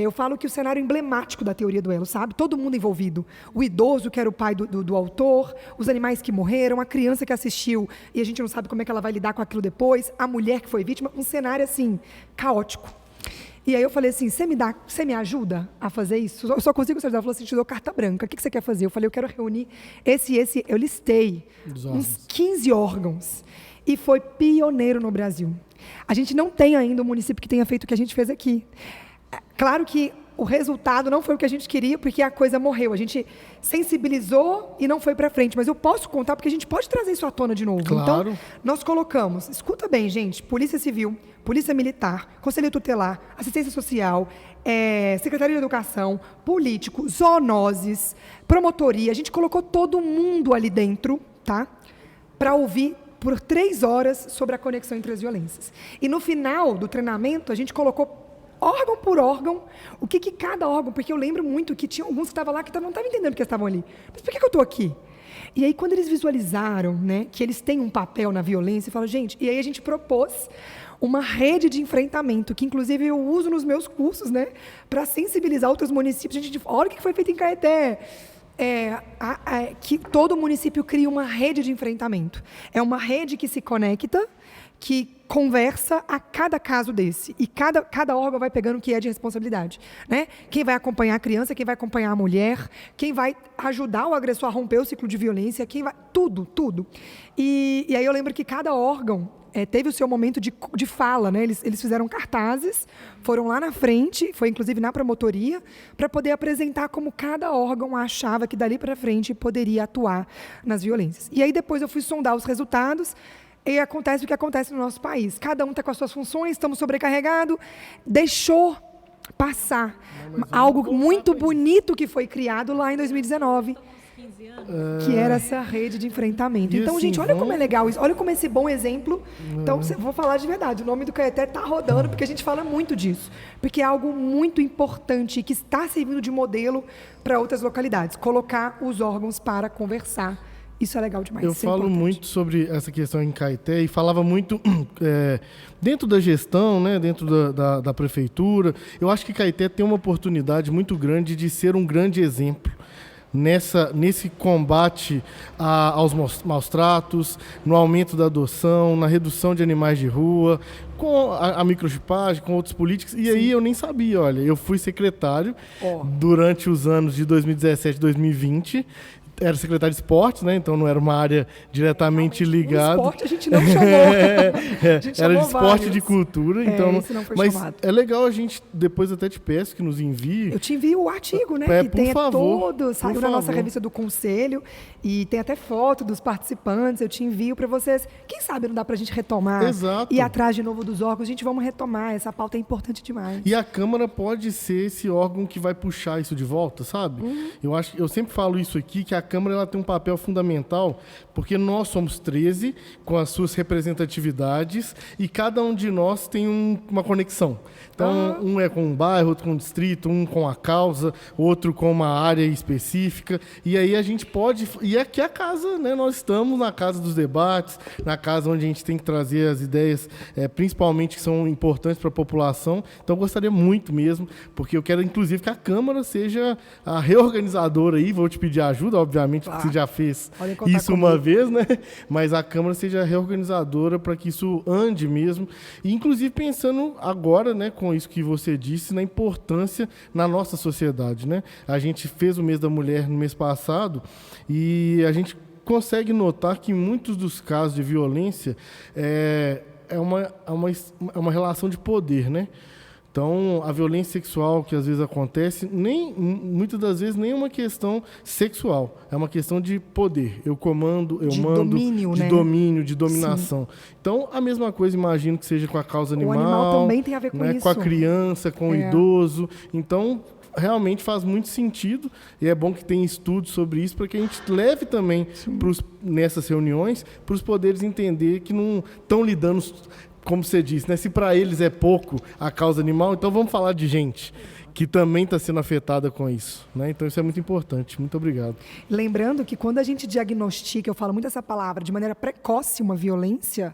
eu falo que o cenário emblemático da teoria do elo, sabe? Todo mundo envolvido. O idoso, que era o pai do autor, os animais que morreram, a criança que assistiu e a gente não sabe como é que ela vai lidar com aquilo depois, a mulher que foi vítima, um cenário, assim, caótico. E aí eu falei assim, você me ajuda a fazer isso? Eu só consigo ajudar. Ela falou assim, te dou carta branca, o que você quer fazer? Eu falei, eu quero reunir eu listei uns 15 órgãos. E foi pioneiro no Brasil. A gente não tem ainda um município que tenha feito o que a gente fez aqui. Claro que o resultado não foi o que a gente queria, porque a coisa morreu. A gente sensibilizou e não foi para frente. Mas eu posso contar, porque a gente pode trazer isso à tona de novo. Claro. Então, nós colocamos, escuta bem, gente, Polícia Civil, Polícia Militar, Conselho Tutelar, Assistência Social, Secretaria de Educação, político, zoonoses, promotoria. A gente colocou todo mundo ali dentro, tá? Para ouvir por 3 horas sobre a conexão entre as violências. E no final do treinamento, a gente colocou órgão por órgão, o que cada órgão, porque eu lembro muito que tinha alguns que estavam lá que não estavam entendendo porque estavam ali. Mas por que eu estou aqui? E aí, quando eles visualizaram, né, que eles têm um papel na violência, falaram, gente, e aí a gente propôs uma rede de enfrentamento, que inclusive eu uso nos meus cursos, né, para sensibilizar outros municípios. A gente, olha o que foi feito em Caeté. Que todo município cria uma rede de enfrentamento. É uma rede que se conecta, que conversa a cada caso desse. E cada órgão vai pegando o que é de responsabilidade. Né? Quem vai acompanhar a criança, quem vai acompanhar a mulher, quem vai ajudar o agressor a romper o ciclo de violência, quem vai... Tudo. E aí eu lembro que cada órgão teve o seu momento de fala, né? Eles fizeram cartazes, foram lá na frente, foi inclusive na promotoria, para poder apresentar como cada órgão achava que dali para frente poderia atuar nas violências. E aí depois eu fui sondar os resultados, e acontece o que acontece no nosso país. Cada um está com as suas funções, estamos sobrecarregados, deixou passar algo muito bonito que foi criado lá em 2019, que era essa rede de enfrentamento. Então, assim, gente, olha como é legal isso, olha como é esse bom exemplo. Então, vou falar de verdade, o nome do Caeté está rodando, porque a gente fala muito disso, porque é algo muito importante que está servindo de modelo para outras localidades, colocar os órgãos para conversar. Isso é legal demais. Eu falo muito sobre essa questão em Caeté e falava muito dentro da gestão, né, dentro da prefeitura. Eu acho que Caeté tem uma oportunidade muito grande de ser um grande exemplo nesse combate aos maus tratos, no aumento da adoção, na redução de animais de rua, com a microchipagem, com outros políticos. E aí eu nem sabia, olha, eu fui secretário durante os anos de 2017 e 2020, era secretário de esportes, né? Então não era uma área diretamente ligada. Esporte a gente não chamou. A gente era chamou de esporte vários. e de cultura, então. Esse não foi mas chamado. é legal a gente, depois até te peço que nos envie. Eu te envio o artigo, né? Que tem todo, saiu na nossa revista do Conselho e tem até foto dos participantes. Eu te envio para vocês. Quem sabe não dá para a gente retomar. Exato. Ir atrás de novo dos órgãos. Gente, vamos retomar. Essa pauta é importante demais. E a Câmara pode ser esse órgão que vai puxar isso de volta, sabe? Eu sempre falo isso aqui, que a Câmara ela tem um papel fundamental, porque nós somos 13, com as suas representatividades, e cada um de nós tem uma conexão. Então, um é com um bairro, outro com um distrito, um com a causa, outro com uma área específica, e aí a gente pode... E aqui é a casa, né? Nós estamos na casa dos debates, na casa onde a gente tem que trazer as ideias, principalmente que são importantes para a população. Então, eu gostaria muito mesmo, porque eu quero, inclusive, que a Câmara seja a reorganizadora aí, vou te pedir ajuda, obviamente, porque você já fez isso uma vez, né? Mas a Câmara seja reorganizadora para que isso ande mesmo. E, inclusive, pensando agora, né, com isso que você disse, na importância na nossa sociedade, né? A gente fez o mês da mulher no mês passado e a gente consegue notar que em muitos dos casos de violência é uma relação de poder, né? Então, a violência sexual que às vezes acontece, muitas das vezes nem é uma questão sexual, é uma questão de poder. Eu comando, eu mando, domínio, de né? domínio, de dominação. Sim. Então, a mesma coisa, imagino que seja com a causa animal. O animal também tem a ver com isso. Com a criança, com o idoso. Então, realmente faz muito sentido e é bom que tenha estudos sobre isso para que a gente leve também nessas reuniões para os poderes entender que não estão lidando... Como você disse, né? Se para eles é pouco a causa animal, então vamos falar de gente que também está sendo afetada com isso, né? Então isso é muito importante. Muito obrigado. Lembrando que quando a gente diagnostica, eu falo muito essa palavra, de maneira precoce uma violência,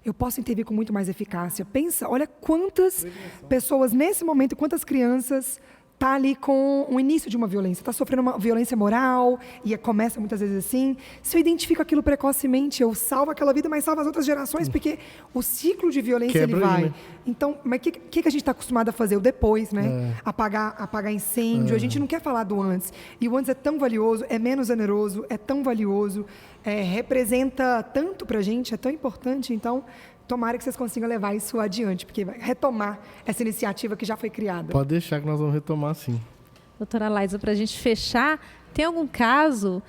eu posso intervir com muito mais eficácia. Pensa, olha quantas pessoas nesse momento, quantas crianças está ali com o início de uma violência, está sofrendo uma violência moral, e começa muitas vezes assim. Se eu identifico aquilo precocemente, eu salvo aquela vida, mas salvo as outras gerações, porque o ciclo de violência ele vai. Aí, né? Então, mas o que a gente está acostumado a fazer? O depois, né? Apagar incêndio. A gente não quer falar do antes. E o antes é tão valioso, é menos oneroso, é tão valioso, representa tanto para a gente, é tão importante. Então, tomara que vocês consigam levar isso adiante, porque vai retomar essa iniciativa que já foi criada. Pode deixar que nós vamos retomar, sim. Doutora Laísa, para a gente fechar, tem algum caso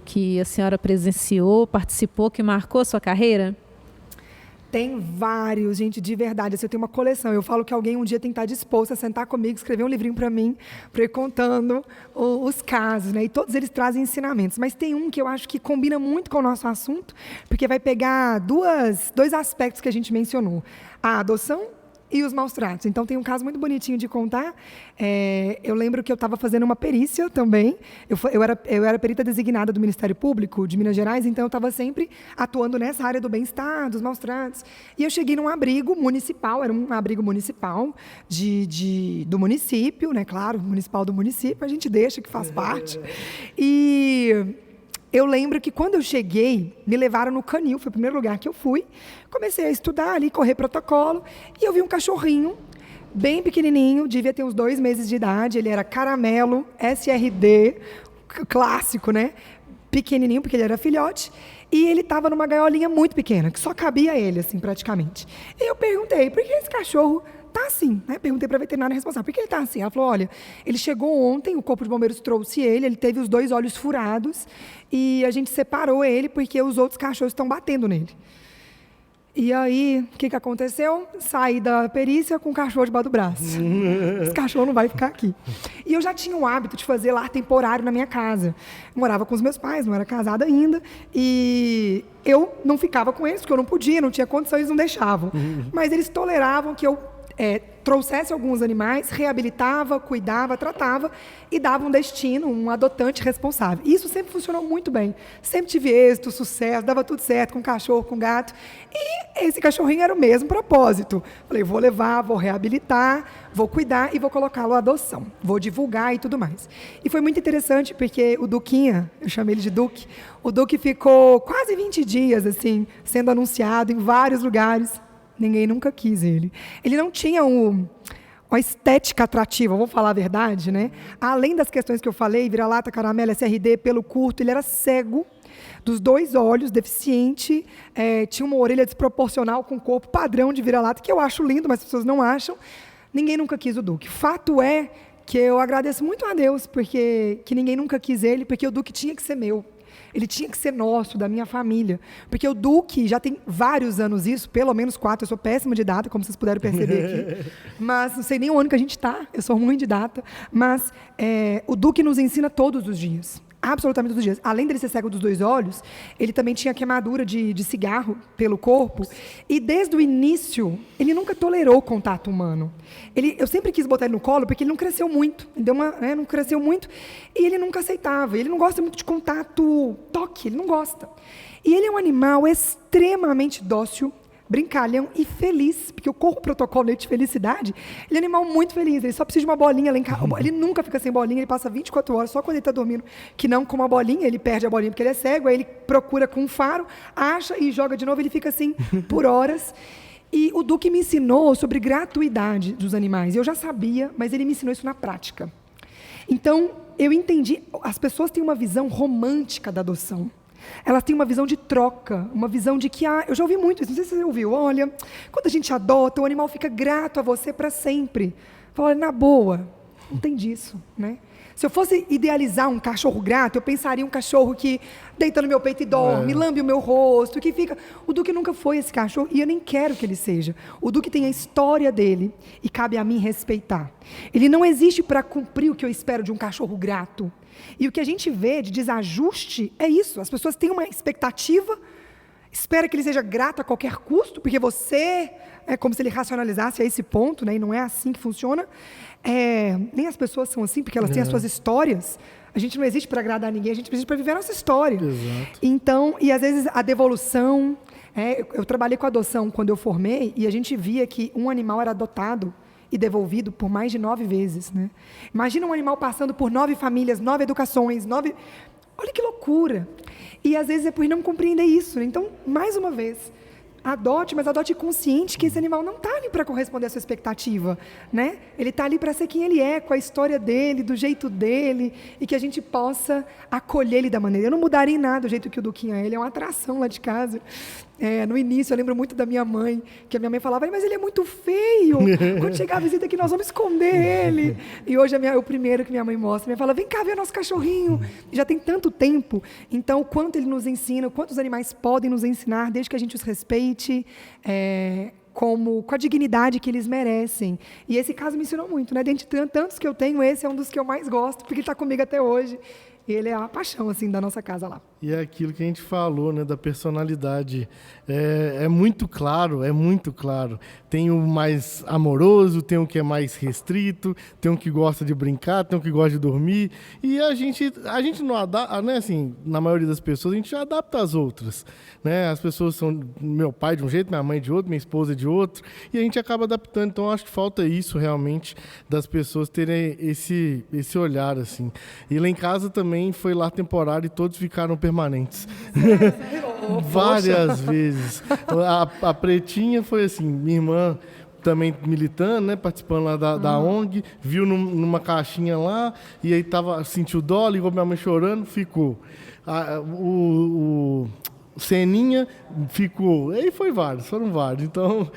que a senhora presenciou, participou, que marcou a sua carreira? Tem vários, gente, de verdade. Assim, eu tenho uma coleção. Eu falo que alguém um dia tem que estar disposto a sentar comigo, escrever um livrinho para mim, para ir contando os casos, né? E todos eles trazem ensinamentos. Mas tem um que eu acho que combina muito com o nosso assunto, porque vai pegar dois aspectos que a gente mencionou. A adoção e os maus tratos. Então, tem um caso muito bonitinho de contar. Eu lembro que eu estava fazendo uma perícia também. Eu era perita designada do Ministério Público de Minas Gerais, então eu estava sempre atuando nessa área do bem-estar, dos maus tratos. E eu cheguei num abrigo municipal, era um abrigo municipal do município, né? Claro, municipal do município, a gente deixa que faz parte. E eu lembro que quando eu cheguei, me levaram no canil, foi o primeiro lugar que eu fui. Comecei a estudar ali, correr protocolo, e eu vi um cachorrinho, bem pequenininho, devia ter uns 2 meses de idade, ele era caramelo, SRD, clássico, né? Pequenininho, porque ele era filhote, e ele estava numa gaiolinha muito pequena, que só cabia ele, assim, praticamente. E eu perguntei, por que esse cachorro tá assim, né? Perguntei para a veterinária responsável, por que ele tá assim? Ela falou, olha, ele chegou ontem, o Corpo de Bombeiros trouxe ele teve os 2 olhos furados e a gente separou ele porque os outros cachorros estão batendo nele. E aí, o que aconteceu? Saí da perícia com o cachorro debaixo do braço. Esse cachorro não vai ficar aqui. E eu já tinha o hábito de fazer lar temporário na minha casa. Morava com os meus pais, não era casada ainda. E eu não ficava com eles, porque eu não podia, não tinha condições, eles não deixavam. Mas eles toleravam que eu trouxesse alguns animais, reabilitava, cuidava, tratava e dava um destino, um adotante responsável. Isso sempre funcionou muito bem. Sempre tive êxito, sucesso, dava tudo certo com cachorro, com gato. E esse cachorrinho era o mesmo propósito. Falei, vou levar, vou reabilitar, vou cuidar e vou colocá-lo à adoção. Vou divulgar e tudo mais. E foi muito interessante porque o Duquinha, eu chamei ele de Duque, o Duque ficou quase 20 dias assim, sendo anunciado em vários lugares. Ninguém nunca quis ele. Ele não tinha uma estética atrativa, vou falar a verdade, né? Além das questões que eu falei, vira-lata, caramelo, SRD, pelo curto, ele era cego, dos 2 olhos, deficiente, tinha uma orelha desproporcional com o corpo padrão de vira-lata, que eu acho lindo, mas as pessoas não acham. Ninguém nunca quis o Duque. Fato é que eu agradeço muito a Deus, porque que ninguém nunca quis ele, porque o Duque tinha que ser meu. Ele tinha que ser nosso, da minha família. Porque o Duque já tem vários anos isso, pelo menos 4. Eu sou péssima de data, como vocês puderam perceber aqui. Mas não sei nem o ano que a gente está. Eu sou ruim de data. Mas o Duque nos ensina todos os dias. Absolutamente todos os dias. Além dele ser cego dos 2 olhos, ele também tinha queimadura de cigarro pelo corpo. E desde o início, ele nunca tolerou contato humano. Eu sempre quis botar ele no colo, porque ele não cresceu muito. Ele não cresceu muito. E ele nunca aceitava. Ele não gosta muito de contato, toque. Ele não gosta. E ele é um animal extremamente dócil, brincalhão e feliz, porque eu corro o protocolo dele de felicidade. Ele é um animal muito feliz, ele só precisa de uma bolinha lá em casa. Ele nunca fica sem bolinha, ele passa 24 horas só quando ele está dormindo, que não com uma bolinha, ele perde a bolinha porque ele é cego, aí ele procura com um faro, acha e joga de novo, ele fica assim por horas. E o Duque me ensinou sobre gratuidade dos animais. Eu já sabia, mas ele me ensinou isso na prática. Então, eu entendi, as pessoas têm uma visão romântica da adoção. Elas têm uma visão de troca, uma visão de que, eu já ouvi muito isso, não sei se você ouviu, olha, quando a gente adota, o animal fica grato a você para sempre. Fala, na boa, não tem disso, né? Se eu fosse idealizar um cachorro grato, eu pensaria um cachorro que deita no meu peito e dorme, lambe o meu rosto, que fica... O Duque nunca foi esse cachorro e eu nem quero que ele seja. O Duque tem a história dele e cabe a mim respeitar. Ele não existe para cumprir o que eu espero de um cachorro grato. E o que a gente vê de desajuste é isso. As pessoas têm uma expectativa, espera que ele seja grato a qualquer custo, porque você... É como se ele racionalizasse a esse ponto, né? E não é assim que funciona. Nem as pessoas são assim, porque elas têm as suas histórias. A gente não existe para agradar ninguém, a gente existe para viver a nossa história. Exato. Então, e às vezes a devolução... eu trabalhei com adoção quando eu formei, e a gente via que um animal era adotado e devolvido por mais de 9 vezes. Né? Imagina um animal passando por 9 famílias, 9 educações, 9... Olha que loucura! E às vezes é por não compreender isso. Né? Então, mais uma vez... Adote, mas adote consciente que esse animal não está ali para corresponder à sua expectativa, né? Ele está ali para ser quem ele é, com a história dele, do jeito dele, e que a gente possa acolher ele da maneira. Eu não mudaria em nada o jeito que o Duquinha é, ele é uma atração lá de casa. No início, eu lembro muito da minha mãe, que a minha mãe falava, mas ele é muito feio. Quando chegar a visita aqui, nós vamos esconder ele. E hoje o primeiro que minha mãe mostra, minha mãe fala, vem cá ver nosso cachorrinho. E já tem tanto tempo. Então, o quanto ele nos ensina, o quanto os animais podem nos ensinar, desde que a gente os respeite, com a dignidade que eles merecem. E esse caso me ensinou muito, né? Dentre tantos que eu tenho, esse é um dos que eu mais gosto, porque ele está comigo até hoje. Ele é a paixão, assim, da nossa casa lá. E é aquilo que a gente falou, né, da personalidade. É muito claro, é muito claro. Tem o mais amoroso, tem o que é mais restrito, tem o que gosta de brincar, tem o que gosta de dormir. E a gente não adapta, né, assim, na maioria das pessoas, a gente adapta às outras. Né? As pessoas são meu pai de um jeito, minha mãe de outro, minha esposa de outro, e a gente acaba adaptando. Então, acho que falta isso realmente das pessoas terem esse olhar, assim. E lá em casa também foi lar temporário e todos ficaram permanentes. Várias vezes. A Pretinha foi assim, minha irmã também militando, né, participando lá da ONG, viu numa caixinha lá, e aí sentiu dó, ligou minha mãe chorando, ficou. O Seninha ficou, aí foram vários, então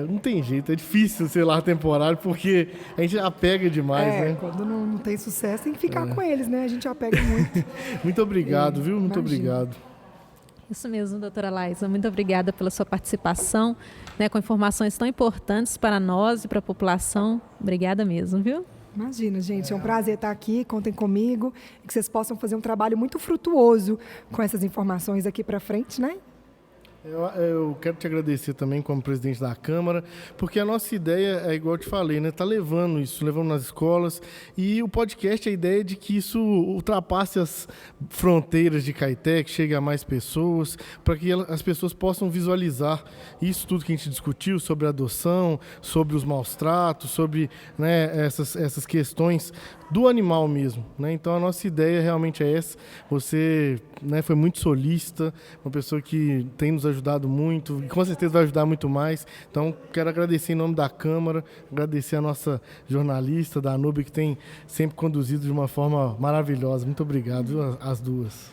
não tem jeito, é difícil ser lá temporário, porque a gente apega demais, né? Quando não tem sucesso, tem que ficar com eles, né? A gente apega muito. Muito obrigado, viu? Muito obrigado. Isso mesmo, doutora Laísa, muito obrigada pela sua participação, né, com informações tão importantes para nós e para a população. Obrigada mesmo, viu? Imagina, gente, é um prazer estar aqui, contem comigo, e que vocês possam fazer um trabalho muito frutuoso com essas informações aqui para frente, né? Eu quero te agradecer também como presidente da Câmara, porque a nossa ideia é igual eu te falei, né? Tá levando nas escolas, e o podcast, a ideia é de que isso ultrapasse as fronteiras de Caeté, que chegue a mais pessoas, para que as pessoas possam visualizar isso tudo que a gente discutiu sobre a adoção, sobre os maus tratos, sobre, né, essas questões do animal mesmo, né? Então a nossa ideia realmente é essa. Você, né, foi muito solícita, uma pessoa que tem nos ajudado muito e com certeza vai ajudar muito mais. Então quero agradecer em nome da Câmara, agradecer a nossa jornalista da Danube, que tem sempre conduzido de uma forma maravilhosa. Muito obrigado, viu, as duas.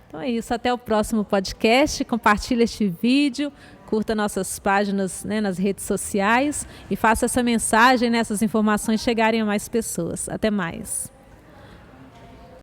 Então é isso, até o próximo podcast. Compartilhe este vídeo, curta nossas páginas, né, nas redes sociais e faça essa mensagem, essas informações chegarem a mais pessoas. Até mais.